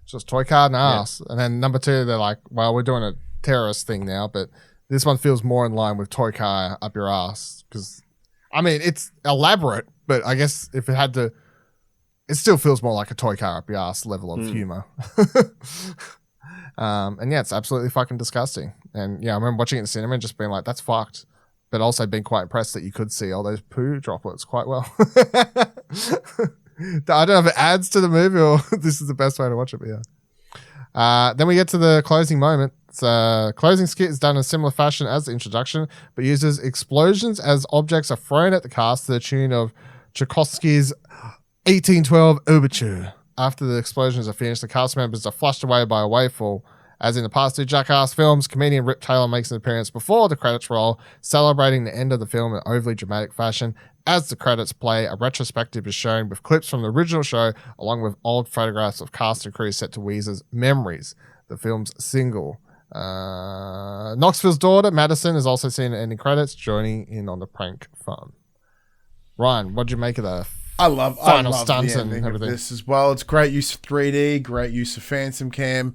S2: just toy car and ass. And then number 2, they're like, well, we're doing a terrorist thing now, but this one feels more in line with toy car up your ass, because, I mean, it's elaborate, but I guess if it had to... It still feels more like a toy car up your ass level of humor. And yeah, it's absolutely fucking disgusting. And yeah, I remember watching it in the cinema and just being like, that's fucked. But also being quite impressed that you could see all those poo droplets quite well. I don't know if it adds to the movie or this is the best way to watch it, but Then we get to the closing moment. Closing skit is done in a similar fashion as the introduction, but uses explosions as objects are thrown at the cast to the tune of Tchaikovsky's 1812 Overture. After the explosions are finished, the cast members are flushed away by a wavefall. As in the past two Jackass films, comedian Rip Taylor makes an appearance before the credits roll, celebrating the end of the film in overly dramatic fashion. As the credits play, a retrospective is shown with clips from the original show, along with old photographs of cast and crew set to Weezer's Memories, the film's single. Knoxville's daughter, Madison, is also seen in ending credits, joining in on the prank fun. Ryan, what'd you make of the final stunts and everything?
S3: This as well. It's great use of 3D, great use of Phantom Cam.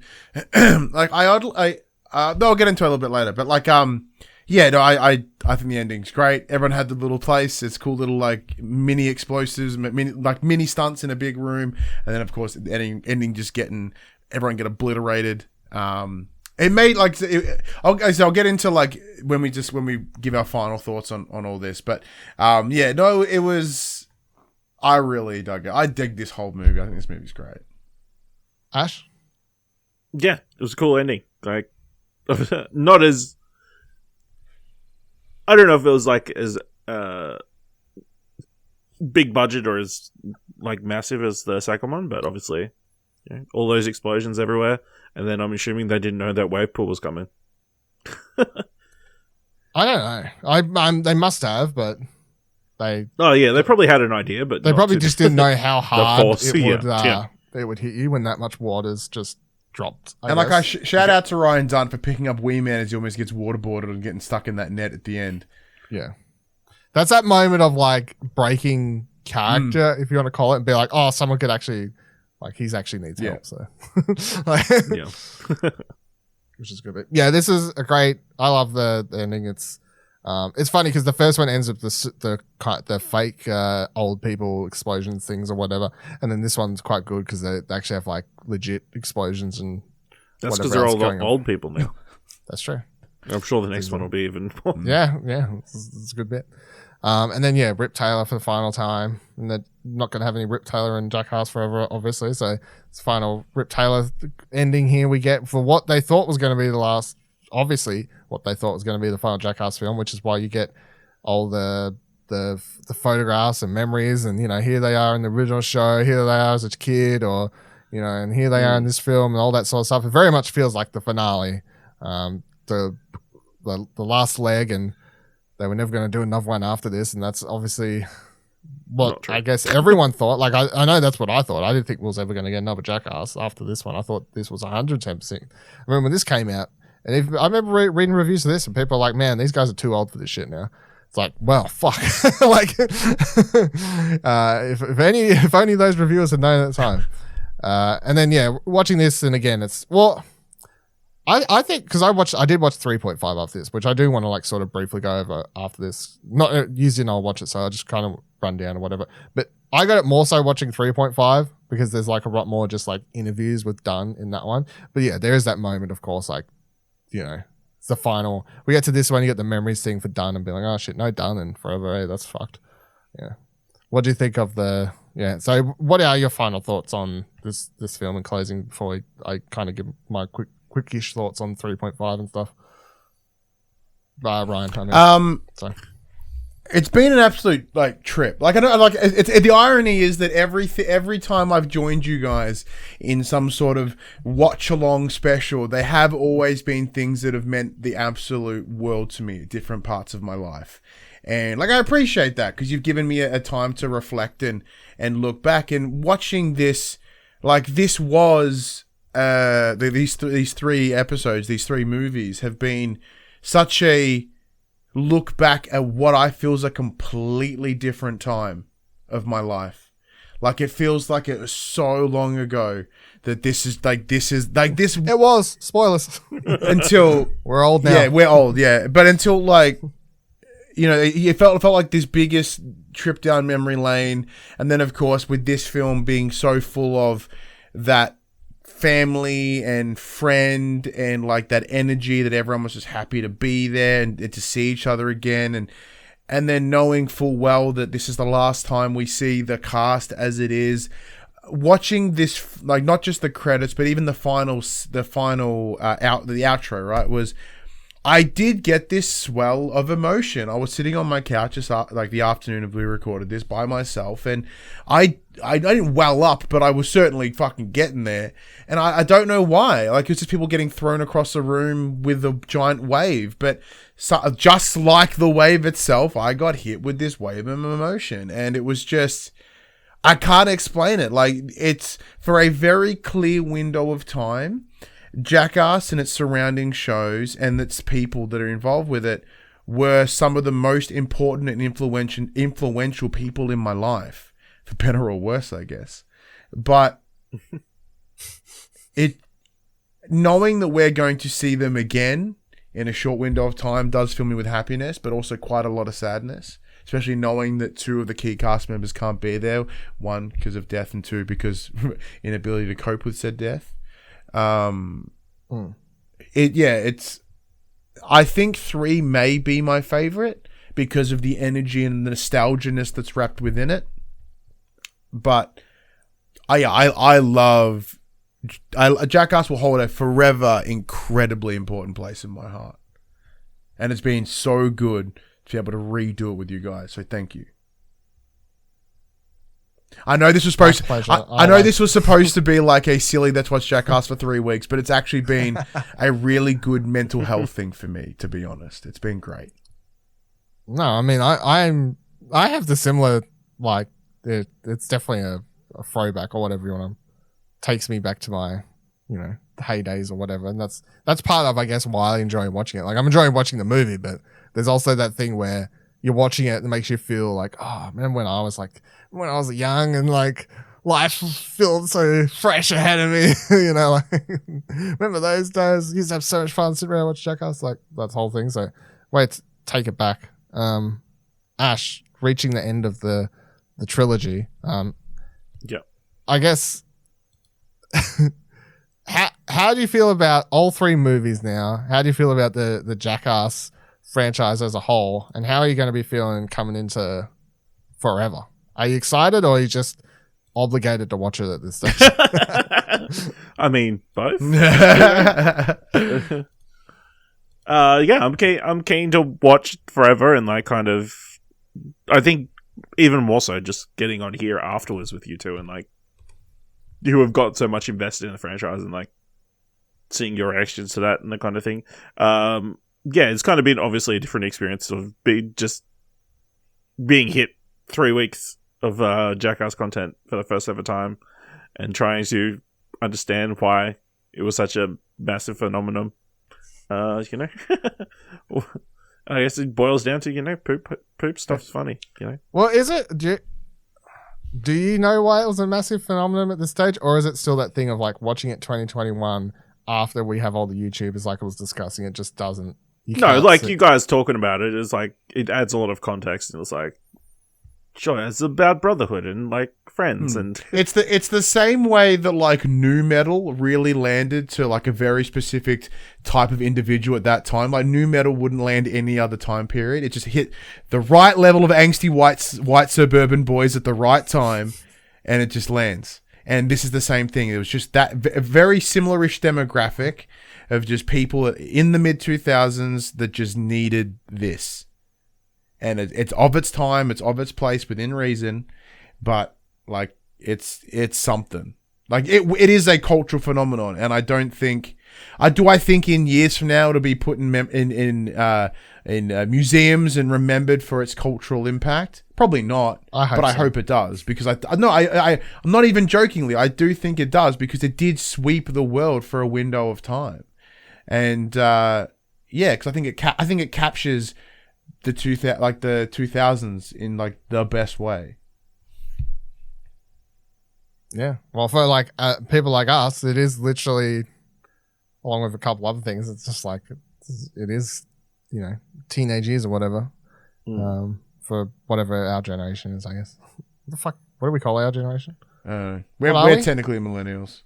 S3: I'll get into it a little bit later, but I think the ending's great. Everyone had the little place. It's cool little mini explosives, mini stunts in a big room, and then of course the ending just getting everyone get obliterated. It made I'll get into when we give our final thoughts on all this, but it was. I really dug it. I dig this whole movie. I think this movie's great.
S2: Ash?
S4: Yeah, it was a cool ending. Not as... I don't know if it was as big budget or as massive as the second one, but obviously all those explosions everywhere, and then I'm assuming they didn't know that wave pool was coming.
S2: I don't know. They must have, but... They
S4: probably had an idea, but
S2: they probably just didn't know how hard it would hit you when that much water's just dropped.
S3: I shout out to Ryan Dunn for picking up Wee Man as he almost gets waterboarded and getting stuck in that net at the end.
S2: Yeah, that's that moment of breaking character, if you want to call it, and be someone could actually he's actually needs help. So, which is good. But yeah, this is a great. I love the ending. It's funny because the first one ends with the fake old people explosions things or whatever, and then this one's quite good because they actually have legit explosions and
S4: that's because they're all old people now.
S2: That's true.
S4: I'm sure the next one will be even more.
S2: Yeah, it's a good bit. And then Rip Taylor for the final time, and they're not going to have any Rip Taylor and Jackass Forever, obviously. So it's final Rip Taylor ending here we get for what they thought was going to be the last. Obviously, what they thought was going to be the final Jackass film, which is why you get all the photographs and memories, and here they are in the original show, here they are as a kid, or and here they are in this film, and all that sort of stuff. It very much feels like the finale, the last leg, and they were never going to do another one after this, and that's obviously what I guess everyone thought. I know that's what I thought. I didn't think we was ever going to get another Jackass after this one. I thought this was 110%. I remember when this came out. And I remember reading reviews of this, and people are like, "Man, these guys are too old for this shit now." It's well, fuck. If only those reviewers had known at the time. And then watching this, and again, it's I think because I did watch 3.5 after this, which I do want to sort of briefly go over after this. Not usually I'll watch it, so I'll just kind of run down or whatever. But I got it more so watching 3.5 because there's a lot more just interviews with Dunn in that one. But yeah, there is that moment, of course, it's the final. We get to this one, you get the memories thing for Dunn and be oh shit, no Dunn and Forever, hey, that's fucked. Yeah. What do you think of so what are your final thoughts on this film in closing before I kind of give my quickish thoughts on 3.5 and stuff? Ryan, sorry.
S3: It's been an absolute trip. I don't the irony is that every time I've joined you guys in some sort of watch along special, they have always been things that have meant the absolute world to me at different parts of my life. And I appreciate that because you've given me a time to reflect and look back, and watching this this was these three episodes, these three movies have been such a look back at what I feel is a completely different time of my life. It feels like it was so long ago that this is this.
S2: It was spoilers
S3: until
S2: we're old now.
S3: Yeah, we're old. Yeah, but until it felt like this biggest trip down memory lane, and then of course with this film being so full of that family and friend and that energy that everyone was just happy to be there and to see each other again, and then knowing full well that this is the last time we see the cast as it is. watching this, like not just the credits, but even the outro, right, was I did get this swell of emotion. I was sitting on my couch just like the afternoon of we recorded this by myself, and I didn't well up, but I was certainly fucking getting there. And I don't know why. Like, it's just people getting thrown across the room with a giant wave. But just like the wave itself, I got hit with this wave of emotion. And it was just, I can't explain it. Like, it's for a very clear window of time, Jackass and its surrounding shows and its people that are involved with it were some of the most important and influential people in my life, for better or worse, I guess. But knowing that we're going to see them again in a short window of time does fill me with happiness, but also quite a lot of sadness, especially knowing that 2 of the key cast members can't be there, 1 because of death and 2 because inability to cope with said death. It's, I think 3 may be my favorite because of the energy and the nostalgia-ness that's wrapped within it. But I love Jackass will hold a forever incredibly important place in my heart. And it's been so good to be able to redo it with you guys. So thank you. I know this was supposed I know this was supposed to be like a silly let's watch Jackass for 3 weeks, but it's actually been a really good mental health thing for me, to be honest. It's been great.
S2: No, I mean I have the similar, like, it's definitely a throwback or whatever you want to, takes me back to my, heydays or whatever, and that's part of, I guess, why I enjoy watching it. Like, I'm enjoying watching the movie, but there's also that thing where you're watching it and it makes you feel like, oh, remember when I was young and like life felt so fresh ahead of me, like, remember those days? Used to have so much fun sitting around and watch Jackass, like that whole thing. So wait, take it back. Ash, reaching the end of the trilogy.
S4: Yeah.
S2: I guess how do you feel about all 3 movies now? How do you feel about the Jackass franchise as a whole, and how are you going to be feeling coming into Forever? Are you excited, or are you just obligated to watch it at this stage?
S4: I mean, both. Yeah, I'm keen to watch Forever, and like kind of, I think even more so just getting on here afterwards with you two, and like who have got so much invested in the franchise, and like seeing your reactions to that and that kind of thing. It's kind of been obviously a different experience of being hit 3 weeks of Jackass content for the first ever time, and trying to understand why it was such a massive phenomenon. I guess it boils down to, poop stuff's funny,
S2: Well, is it? Do you know why it was a massive phenomenon at this stage, or is it still that thing of like watching it 2021 after we have all the YouTubers like I was discussing? It just doesn't. You guys talking about it is like, it adds a lot of context, and it's like, sure, it's about brotherhood and like friends, and
S3: it's the same way that like nu metal really landed to like a very specific type of individual at that time. Like, nu metal wouldn't land any other time period. It just hit the right level of angsty white suburban boys at the right time, and it just lands. And this is the same thing. It was just that very similar-ish demographic of just people in the mid-2000s that just needed this. And it's of its time, it's of its place within reason, but like it's something. Like it is a cultural phenomenon, and I think in years from now it'll be put in museums and remembered for its cultural impact? Probably not. I hope it does, because I'm not even jokingly. I do think it does, because it did sweep the world for a window of time, and because I think it captures the 2000s in like the best way.
S2: Yeah. Well, for like people like us, it is literally, along with a couple other things, it's just like it is, teenage years or whatever. For whatever our generation is, I guess. What the fuck? What do we call our generation?
S3: We're technically millennials.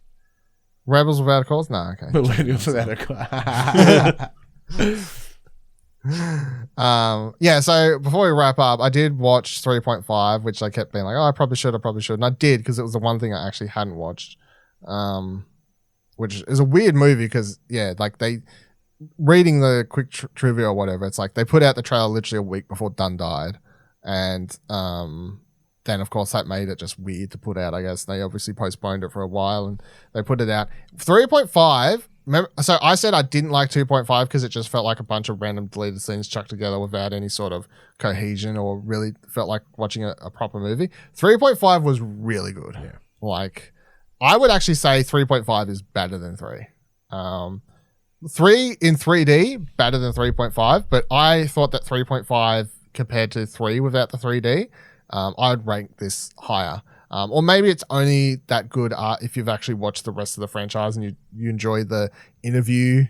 S2: Rebels without a cause? No, okay.
S3: Millennials without a cause.
S2: Yeah, so before we wrap up, I did watch 3.5, which I kept being like, oh, I probably should. And I did, because it was the one thing I actually hadn't watched. Which is a weird movie because, yeah, like reading the quick trivia or whatever, it's like they put out the trailer literally a week before Dunn died. And then, of course, that made it just weird to put out, I guess. They obviously postponed it for a while and they put it out. 3.5, so I said I didn't like 2.5 because it just felt like a bunch of random deleted scenes chucked together without any sort of cohesion or really felt like watching a proper movie. 3.5 was really good.
S3: Yeah.
S2: Like, I would actually say 3.5 is better than 3. 3 in 3D, better than 3.5, but I thought that 3.5 compared to 3 without the 3D, I would rank this higher. Or maybe it's only that good if you've actually watched the rest of the franchise and you enjoy the interview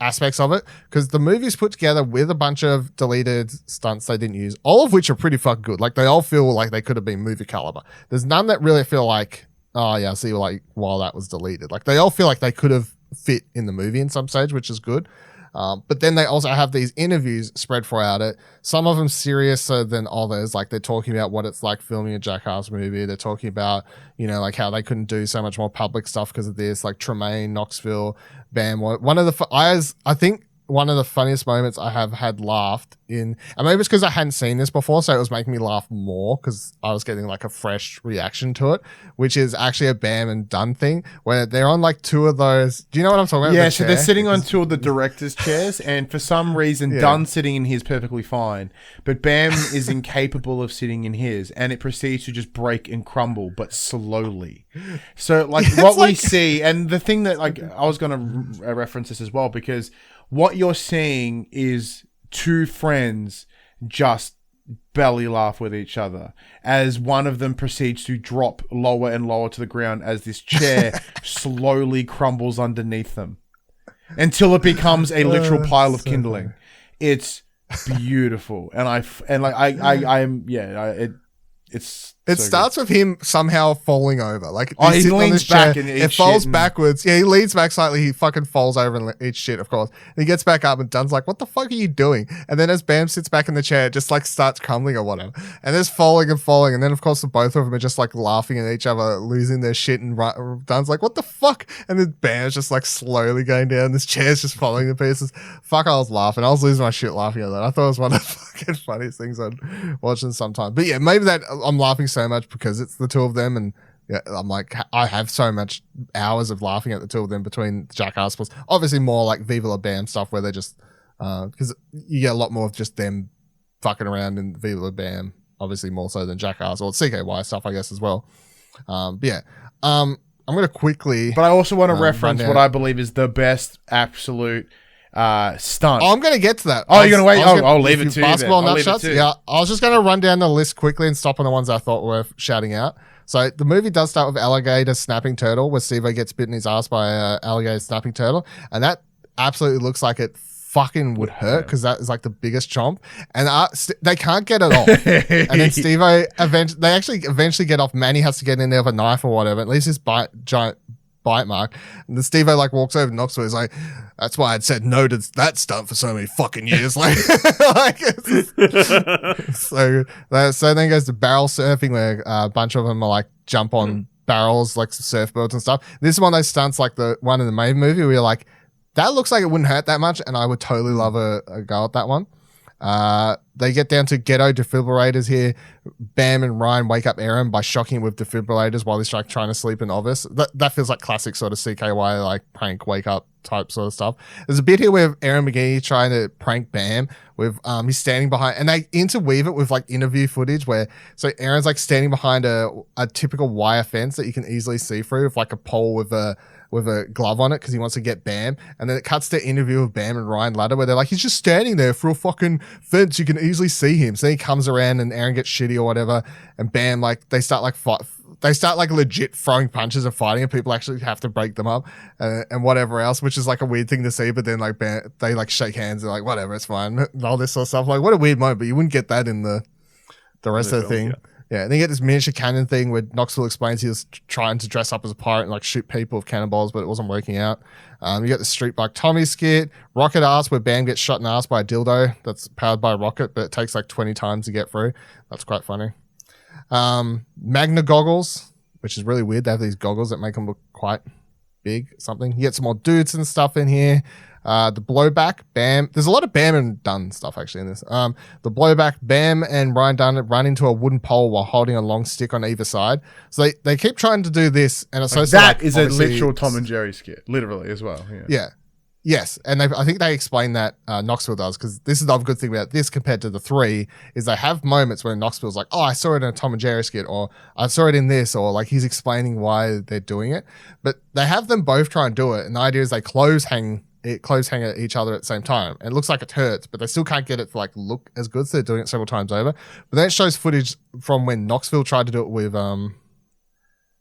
S2: aspects of it, because the movie's put together with a bunch of deleted stunts they didn't use, all of which are pretty fucking good. Like, they all feel like they could have been movie caliber. There's none that really feel like, oh yeah, I see, like, while that was deleted. Like, they all feel like they could have fit in the movie in some stage, which is good. But then they also have these interviews spread throughout it. Some of them seriouser than others. Like, they're talking about what it's like filming a Jackass movie. They're talking about, like how they couldn't do so much more public stuff because of this. Like Tremaine, Knoxville, Bam. I think one of the funniest moments I have had laughed in, and maybe it's because I hadn't seen this before, so it was making me laugh more because I was getting like a fresh reaction to it, which is actually a Bam and Dunn thing where they're on like two of those. Do you know what I'm talking about?
S3: Yeah, so they're sitting on two of the directors' chairs, and for some reason, Dunn's sitting in his perfectly fine, but Bam is incapable of sitting in his, and it proceeds to just break and crumble, but slowly. So, like, what we see, and the thing that, like, I was going to reference this as well, because what you're seeing is two friends just belly laugh with each other as one of them proceeds to drop lower and lower to the ground as this chair slowly crumbles underneath them until it becomes a literal pile of kindling. It's beautiful,
S2: It starts with him somehow falling over. Like,
S3: he leans back and
S2: it falls backwards. Yeah, he leans back slightly. He fucking falls over and eats shit, of course. And he gets back up and Dunn's like, what the fuck are you doing? And then as Bam sits back in the chair, it just like starts crumbling or whatever. And there's falling and falling. And then, of course, the both of them are just like laughing at each other, losing their shit. And Dunn's like, what the fuck? And then Bam's just like slowly going down. This chair's just falling to pieces. Fuck, I was laughing. I was losing my shit laughing at that. I thought it was one of the fucking funniest things I'd watched sometimes. But yeah, maybe that I'm laughing so much because it's the two of them, and yeah, I'm like, I have so much hours of laughing at the two of them between Jackass plus obviously more like Viva La Bam stuff where they're just because you get a lot more of just them fucking around in Viva La Bam, obviously more so than Jackass or CKY stuff, I guess, as well. But yeah, I'm gonna quickly,
S3: but I also want to reference what I believe is the best absolute stunt.
S2: Oh, I'm going to get to that.
S3: Oh, you're going to wait? I'll leave it to you.
S2: Basketball nutshots? Yeah, I was just going to run down the list quickly and stop on the ones I thought were shouting out. So the movie does start with alligator snapping turtle, where Steve-O gets bitten in his ass by an alligator snapping turtle. And that absolutely looks like it fucking would hurt because that is like the biggest chomp. And they can't get it off. And then Steve-O, they actually eventually get off. Manny has to get in there with a knife or whatever. At least his giant bite mark. And the Steve-O like walks over to Knoxville. He's like, that's why I'd said no to that stunt for so many fucking years. Like, so then goes to barrel surfing where a bunch of them are like jump on barrels like surfboards and stuff. This is one of those stunts like the one in the main movie where you're like, that looks like it wouldn't hurt that much, and I would totally love a go at that one. They get down to ghetto defibrillators here. Bam and Ryan wake up Ehren by shocking him with defibrillators while he's like trying to sleep in office. That feels like classic sort of CKY like prank wake up type sort of stuff. There's a bit here with Ehren McGhehey trying to prank Bam with he's standing behind, and they interweave it with like interview footage where so Aaron's like standing behind a typical wire fence that you can easily see through with like a pole with a glove on it because he wants to get Bam, and then it cuts to interview with Bam and Ryan later where they're like, he's just standing there for a fucking fence, you can easily see him. So then he comes around and Ehren gets shitty or whatever, and Bam like they start like legit throwing punches and fighting, and people actually have to break them up and whatever else, which is like a weird thing to see. But then like Bam, they like shake hands and like whatever, it's fine, all this sort of stuff. Like, what a weird moment, but you wouldn't get that in the rest of the thing. Yeah, and then you get this miniature cannon thing where Knoxville explains he was trying to dress up as a pirate and like shoot people with cannonballs, but it wasn't working out. You got the Street Bike Tommy skit, Rocket Ass where Bam gets shot in the ass by a dildo that's powered by a rocket, but it takes like 20 times to get through. That's quite funny. Magna goggles, which is really weird. They have these goggles that make them look quite big, something. You get some more dudes and stuff in here. The blowback, Bam. There's a lot of Bam and Dunn stuff actually in this. The blowback, Bam and Ryan Dunn run into a wooden pole while holding a long stick on either side. So they keep trying to do this, and it's
S3: like that is a literal Tom and Jerry skit, literally as well. Yeah.
S2: Yes, and I think they explain that Knoxville does, because this is the other good thing about this compared to the 3 is they have moments where Knoxville's like, oh, I saw it in a Tom and Jerry skit, or I saw it in this, or like he's explaining why they're doing it. But they have them both try and do it, and the idea is they close hang at each other at the same time. And it looks like it hurts, but they still can't get it to like look as good, so they're doing it several times over. But then it shows footage from when Knoxville tried to do it with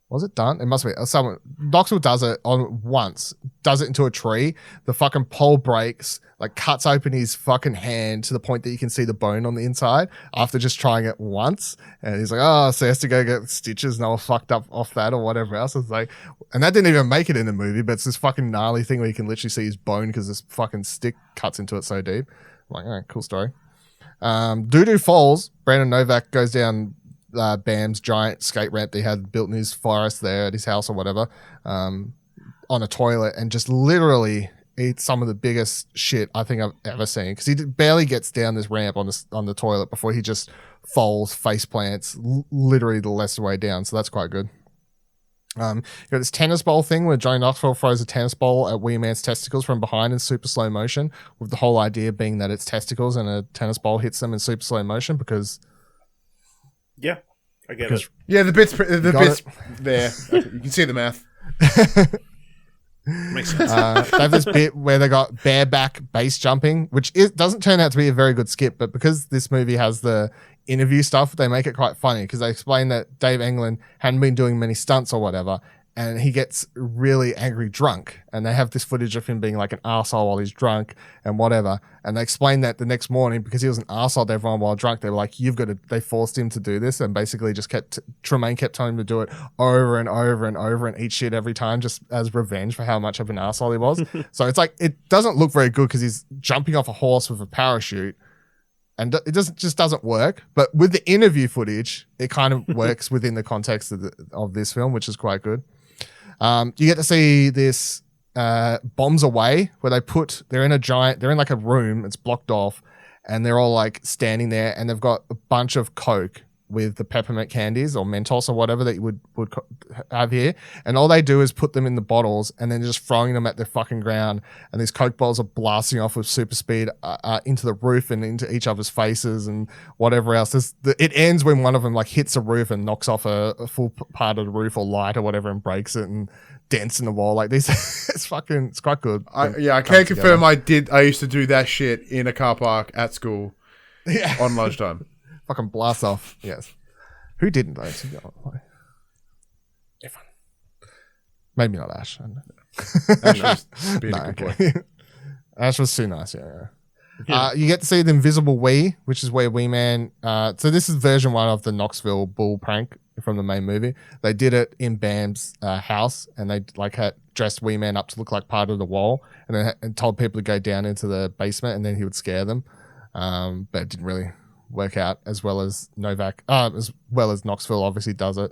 S2: was it Dunn? It must be someone. Knoxville does it does it into a tree. The fucking pole breaks, like cuts open his fucking hand to the point that you can see the bone on the inside after just trying it once. And he's like, oh, so he has to go get stitches and all fucked up off that or whatever else. It's like, and that didn't even make it in the movie, but it's this fucking gnarly thing where you can literally see his bone because this fucking stick cuts into it so deep. I'm like, oh, cool story. Doo-doo falls. Brandon Novak goes down Bam's giant skate ramp that he had built in his forest there at his house or whatever, on a toilet, and just literally eats some of the biggest shit I think I've ever seen, because he barely gets down this ramp on the toilet before he just falls, face plants, literally the less way down. So that's quite good. You got this tennis ball thing where Johnny Knoxville throws a tennis ball at Wee Man's testicles from behind in super slow motion, with the whole idea being that it's testicles and a tennis ball hits them in super slow motion because.
S4: Yeah, I get it.
S3: Yeah, the bits there. You can see the math.
S4: Makes sense.
S2: They have this bit where they got bareback base jumping, which doesn't turn out to be a very good skit, but because this movie has the interview stuff, they make it quite funny, because they explain that Dave Englund hadn't been doing many stunts or whatever, and he gets really angry drunk, and they have this footage of him being like an arsehole while he's drunk and whatever. And they explain that the next morning, because he was an arsehole to everyone while drunk, they were like, they forced him to do this, and basically just Tremaine kept telling him to do it over and over and over and eat shit every time, just as revenge for how much of an arsehole he was. So it's like, it doesn't look very good because he's jumping off a horse with a parachute, and it just doesn't work. But with the interview footage, it kind of works within the context of this film, which is quite good. You get to see this Bombs Away, where they're in like a room, it's blocked off, and they're all like standing there, and they've got a bunch of Coke with the peppermint candies or Mentos or whatever that you would have here, and all they do is put them in the bottles and then just throwing them at the fucking ground, and these Coke bottles are blasting off with super speed into the roof and into each other's faces and whatever else. It ends when one of them like hits a roof and knocks off a full part of the roof or light or whatever and breaks it and dents in the wall like this. It's quite good.
S3: I can confirm I used to do that shit in a car park at school on lunchtime.
S2: Fucking blast off. Yes. Who didn't though? Everyone. Maybe not Ash.
S3: Ash was being a good boy.
S2: Ash was too nice. Yeah. You get to see the invisible Wee, which is where Wee Man. So this is version 1 of the Knoxville bull prank from the main movie. They did it in Bam's house, and they like had dressed Wee Man up to look like part of the wall, and told people to go down into the basement, and then he would scare them. But it didn't really work out as well as Knoxville obviously does it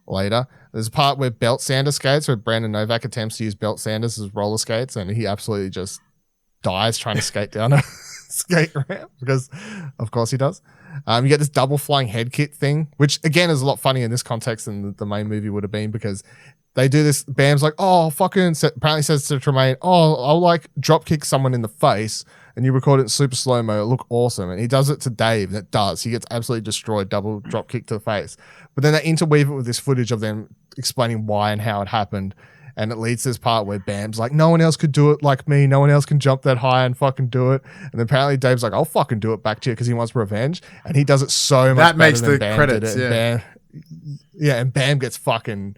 S2: later. There's a part where belt sander skates, where Brandon Novak attempts to use belt sanders as roller skates, and he absolutely just dies trying to skate down a skate ramp, because of course he does. You get this double flying head kick thing, which again is a lot funnier in this context than the main movie would have been, because they do this. Bam's like, oh, apparently says to Tremaine, oh, I'll like drop kick someone in the face, and you record it in super slow-mo, it'll look awesome. And he does it to Dave, and it does. He gets absolutely destroyed, double drop kick to the face. But then they interweave it with this footage of them explaining why and how it happened. And it leads to this part where Bam's like, no one else could do it like me. No one else can jump that high and fucking do it. And then apparently Dave's like, I'll fucking do it back to you, because he wants revenge. And he does it so much
S3: that
S2: better
S3: makes
S2: than
S3: the
S2: Bam
S3: credits,
S2: did it.
S3: yeah.
S2: And Bam gets fucking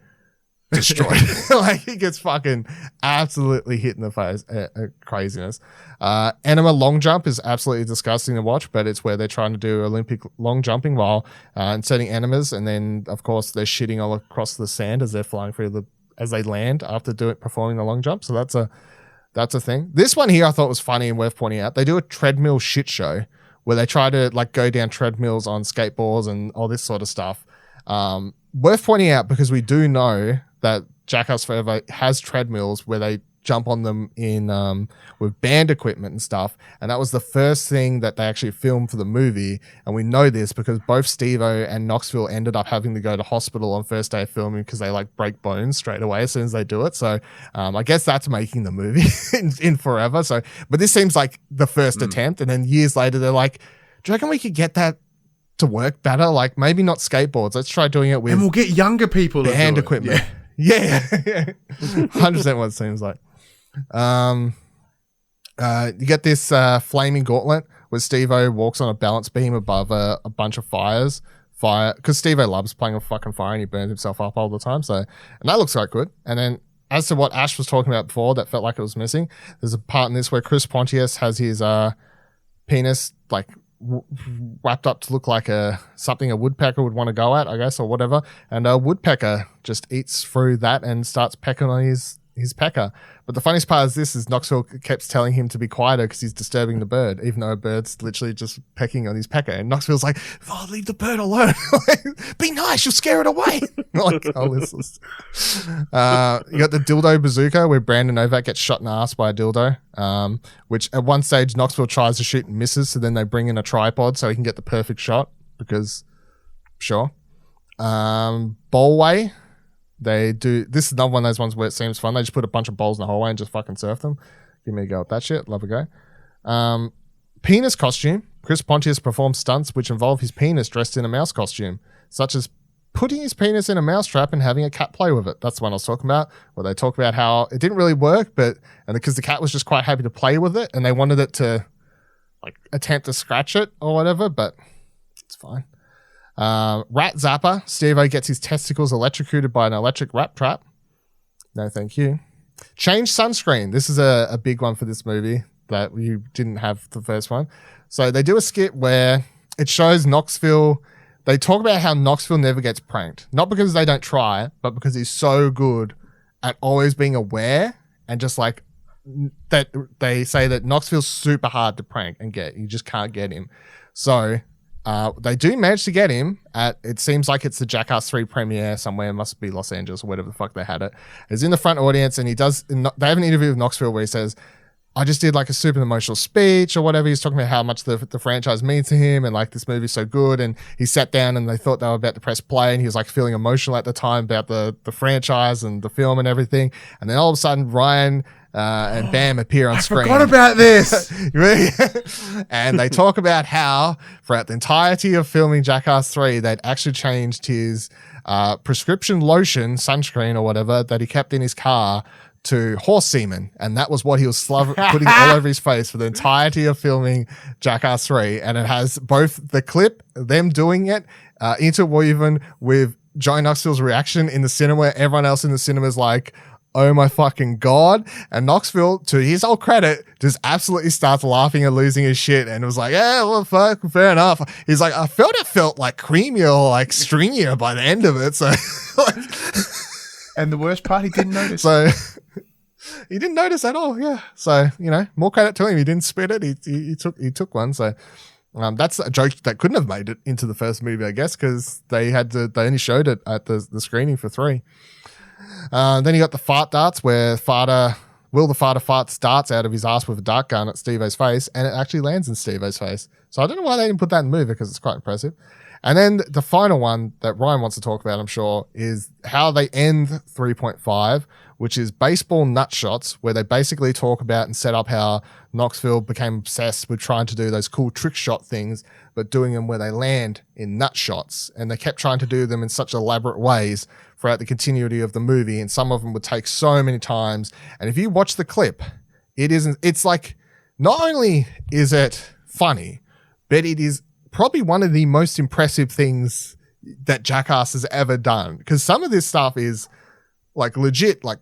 S2: destroyed. Like, he gets fucking absolutely hit in the face. Craziness. Enema long jump is absolutely disgusting to watch, but it's where they're trying to do Olympic long jumping while inserting enemas, and then of course they're shitting all across the sand as they're flying through as they land after performing the long jump. So that's a thing. This one here I thought was funny and worth pointing out. They do a treadmill shit show where they try to like go down treadmills on skateboards and all this sort of stuff. Worth pointing out because we do know that Jackass Forever has treadmills where they jump on them in with band equipment and stuff, and that was the first thing that they actually filmed for the movie. And we know this because both Steve-O and Knoxville ended up having to go to hospital on first day of filming because they like break bones straight away as soon as they do it. So I guess that's making the movie in Forever. So, but this seems like the first attempt, and then years later they're like, do you reckon we could get that to work better? Like, maybe not skateboards, let's try doing it with,
S3: and we'll get younger people to
S2: hand
S3: do it.
S2: equipment. Yeah. 100% what it seems like. You get this flaming gauntlet where Steve-O walks on a balance beam above a bunch of fire, because Steve-O loves playing a fucking fire and he burns himself up all the time. So, and that looks quite good. And then as to what Ash was talking about before that felt like it was missing, there's a part in this where Chris Pontius has his penis like wrapped up to look like something a woodpecker would want to go at, I guess, or whatever. And a woodpecker just eats through that and starts pecking on his pecker. But the funniest part is this is Knoxville kept telling him to be quieter because he's disturbing the bird, even though a bird's literally just pecking on his pecker. And Knoxville's like, oh, leave the bird alone. Be nice, you'll scare it away. Like, oh, this is... you got the dildo bazooka where Brandon Novak gets shot in the ass by a dildo, which at one stage Knoxville tries to shoot and misses, so then they bring in a tripod so he can get the perfect shot because, sure. Bowlway. They do, this is another one of those ones where it seems fun. They just put a bunch of bowls in the hallway and just fucking surf them. Give me a go at that shit. Love a go. Penis costume. Chris Pontius performs stunts which involve his penis dressed in a mouse costume, such as putting his penis in a mouse trap and having a cat play with it. That's the one I was talking about, where they talk about how it didn't really work, and because the cat was just quite happy to play with it and they wanted it to like attempt to scratch it or whatever, but it's fine. Rat Zapper. Steve-O gets his testicles electrocuted by an electric rat trap. No, thank you. Change sunscreen. This is a big one for this movie that you didn't have the first one. So they do a skit where it shows Knoxville. They talk about how Knoxville never gets pranked. Not because they don't try, but because he's so good at always being aware and just like that. They say that Knoxville's super hard to prank and get. You just can't get him. So they do manage to get him at, it seems like it's the Jackass 3 premiere somewhere, it must be Los Angeles or whatever the fuck they had it. He's in the front audience and they have an interview with Knoxville where he says, I just did like a super emotional speech or whatever. He's talking about how much the franchise means to him and like this movie's so good. And he sat down and they thought they were about to press play and he was like feeling emotional at the time about the franchise and the film and everything. And then all of a sudden Ryan and Bam appear on screen.
S3: I forgot about this.
S2: And they talk about how throughout the entirety of filming Jackass 3, they'd actually changed his prescription lotion, sunscreen or whatever that he kept in his car to horse semen. And that was what he was putting all over his face for the entirety of filming Jackass 3. And it has both the clip, them doing it, interwoven with Johnny Knoxville's reaction in the cinema where everyone else in the cinema is like, oh my fucking God. And Knoxville, to his whole credit, just absolutely starts laughing and losing his shit and was like, yeah, well, fuck, fair enough. He's like, I felt like creamier or like stringier by the end of it. So,
S3: and the worst part, he didn't notice.
S2: So, he didn't notice at all, yeah. So, more credit to him. He didn't spit it. He took one. So, that's a joke that couldn't have made it into the first movie, I guess, because they only showed it at the screening for 3. Then you got the fart darts where Will the Farter farts darts out of his ass with a dart gun at Steve-O's face, and it actually lands in Steve-O's face. So I don't know why they didn't put that in the movie because it's quite impressive. And then the final one that Ryan wants to talk about, I'm sure, is how they end 3.5, which is baseball nut shots, where they basically talk about and set up how Knoxville became obsessed with trying to do those cool trick shot things, but doing them where they land in nut shots. And they kept trying to do them in such elaborate ways throughout the continuity of the movie. And some of them would take so many times. And if you watch the clip, it's like, not only is it funny, but it is probably one of the most impressive things that Jackass has ever done. Because some of this stuff is like legit, like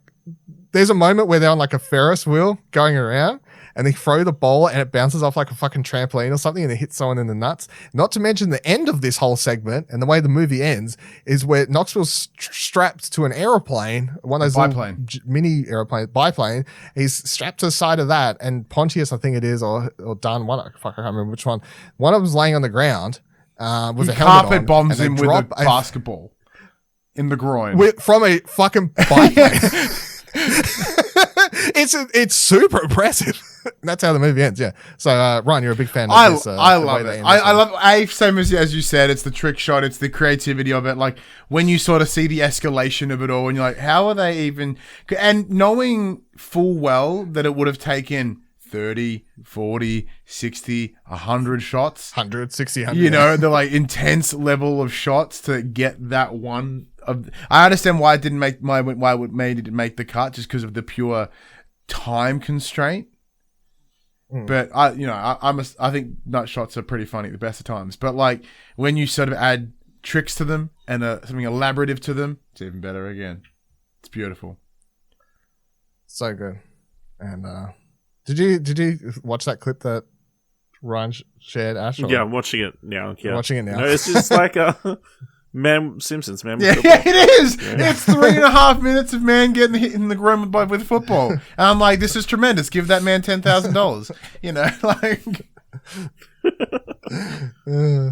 S2: there's a moment where they're on like a Ferris wheel going around and they throw the ball and it bounces off like a fucking trampoline or something and it hits someone in the nuts. Not to mention the end of this whole segment and the way the movie ends is where Knoxville's strapped to an aeroplane, one of those
S3: biplane.
S2: mini aeroplane, biplane. He's strapped to the side of that, and Pontius, I think it is, or Dunn, I can't remember which one. One of them's laying on the ground with a helmet
S3: carpet
S2: on,
S3: bombs
S2: and
S3: him with a basketball in the groin.
S2: From a fucking biplane. It's super impressive. That's how the movie ends. Yeah. So Ryan, you're a big fan of this.
S3: I love it. I love same as you said. It's the trick shot. It's the creativity of it. Like when you sort of see the escalation of it all, and you're like, how are they even? And knowing full well that it would have taken 30, 40, 60, 100 shots.
S2: 160, 100.
S3: You know, the like intense level of shots to get that one. I understand why it didn't make why it made it make the cut, just because of the pure time constraint. But I think nut shots are pretty funny at the best of times. But like when you sort of add tricks to them and something elaborative to them, it's even better again. It's beautiful.
S2: So good. And did you watch that clip that Ryan shared, Ash?
S4: Yeah, I'm watching it now. Yeah,
S2: watching it now.
S4: No, it's just like Simpsons, man.
S3: Yeah, it is. Yeah. It's 3.5 minutes of man getting hit in the groin with football. And I'm like, this is tremendous. Give that man $10,000. You know, like.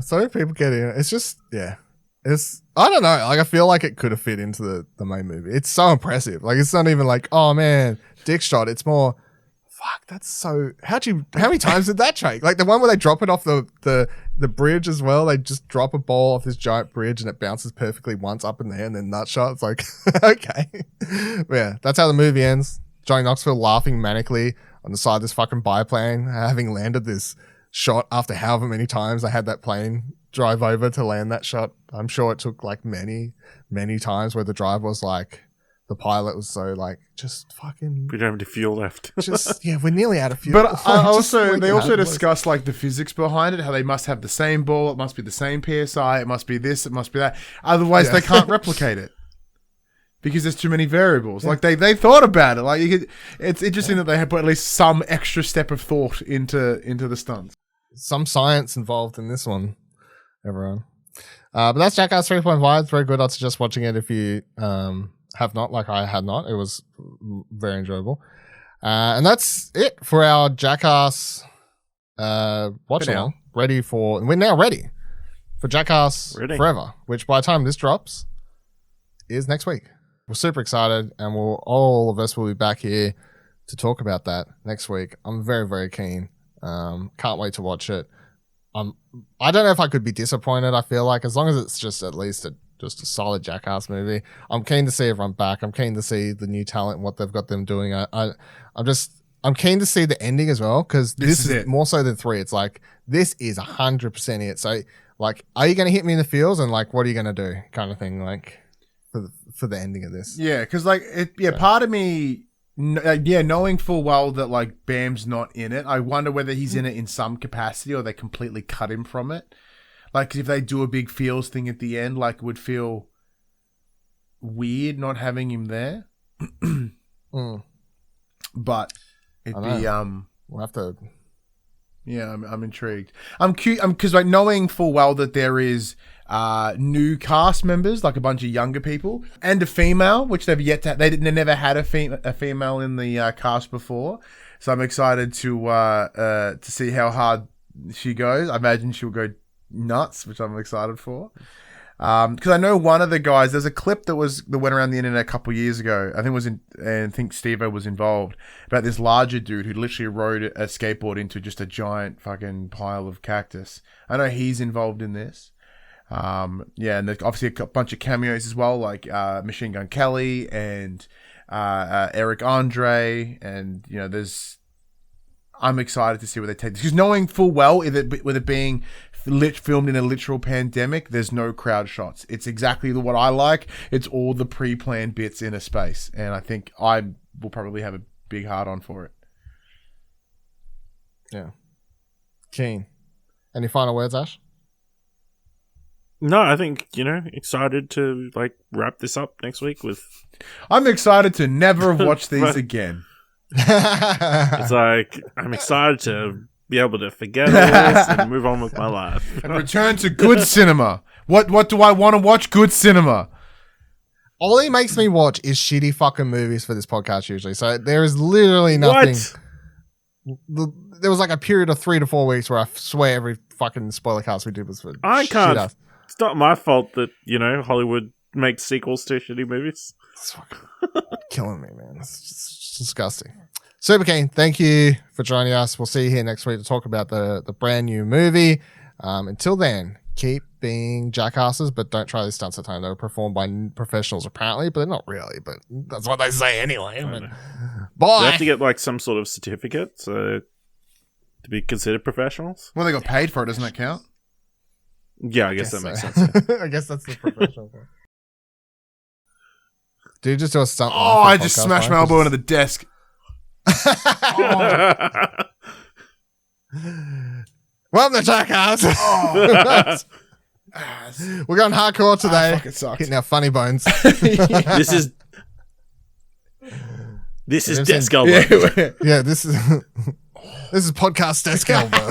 S2: So many people get in. It's just, yeah. It's, I don't know. Like, I feel like it could have fit into the main movie. It's so impressive. Like, it's not even like, oh man, dick shot. It's more, fuck, that's so, how many times did that take? Like the one where they drop it off the bridge as well. They just drop a ball off this giant bridge and it bounces perfectly once up in the air and then nut shot. It's like, okay. But yeah, that's how the movie ends. Johnny Knoxville laughing manically on the side of this fucking biplane, having landed this shot after however many times I had that plane drive over to land that shot. I'm sure it took like many, many times where the drive was like, the pilot was so like, just fucking.
S4: We don't have any fuel left.
S2: Just, yeah, we're nearly out of fuel.
S3: But they also discuss like the physics behind it, how they must have the same ball, it must be the same PSI, it must be this, it must be that. Otherwise, they can't replicate it because there's too many variables. Yeah. Like they thought about it. Like it's interesting that they had put at least some extra step of thought into the stunts.
S2: Some science involved in this one, everyone. But that's Jackass 3.5. It's very good. I'd suggest watching it if you have not, like I had not. It was very enjoyable. And that's it for our Jackass watch along. We're now ready for Jackass Forever, which by the time this drops is next week. We're super excited, and all of us will be back here to talk about that next week. I'm very, very keen. Can't wait to watch it. I don't know if I could be disappointed. I feel like as long as it's just at least a solid Jackass movie, I'm keen to see everyone back. I'm keen to see the new talent and what they've got them doing. I'm keen to see the ending as well, because this is more so than 3. It's like this is 100% it. So like, are you going to hit me in the feels, and like, what are you going to do, kind of thing, like for the ending of this?
S3: Yeah, because like part of me. Knowing full well that like Bam's not in it, I wonder whether he's in it in some capacity or they completely cut him from it. Like, 'cause if they do a big feels thing at the end, like it would feel weird not having him there. But it'd be
S2: we'll have to.
S3: Yeah, I'm intrigued. I'm cute. Because like knowing full well that there is new cast members, like a bunch of younger people, and a female, which they've yet to. They never had a female in the cast before, so I'm excited to see how hard she goes. I imagine she'll go nuts, which I'm excited for. Because I know one of the guys. There's a clip that went around the internet a couple years ago. I think Steve-O was involved, about this larger dude who literally rode a skateboard into just a giant fucking pile of cactus. I know he's involved in this. And there's obviously a bunch of cameos as well, like Machine Gun Kelly and Eric Andre, and you know, I'm excited to see where they take this, because knowing full well with it being filmed in a literal pandemic, there's no crowd shots. It's exactly what I like. It's all the pre-planned bits in a space, and I think I will probably have a big hard on for it.
S2: Yeah, keen. Any final words, Ash?
S4: No, I think, excited to like wrap this up next week with.
S3: I'm excited to never have watched these again.
S4: It's like I'm excited to be able to forget all this and move on with my life
S3: and return to good cinema. What do I want to watch? Good cinema.
S2: All he makes me watch is shitty fucking movies for this podcast usually. So there is literally nothing. There was like a period of 3 to 4 weeks where I swear every fucking spoiler cast we did was for shit.
S4: It's not my fault that, Hollywood makes sequels to shitty movies.
S2: It's fucking killing me, man. It's just disgusting. Super Keen, thank you for joining us. We'll see you here next week to talk about the brand new movie. Until then, keep being jackasses, but don't try these stunts at home. They were performed by professionals apparently, but they're not really. But that's what they say anyway. Bye.
S4: They have to get like some sort of certificate to be considered professionals.
S3: Well, they got paid for it. Doesn't that count?
S4: Yeah, I guess that makes sense.
S2: I guess that's the professional thing. Did you just do a stunt?
S3: Oh, I just smashed my elbow into the desk.
S2: Welcome to Jackass. We're going hardcore today.
S3: Fuck, it sucks.
S2: Hitting our funny bones.
S4: This is desk elbow.
S2: Yeah, this is podcast desk elbow.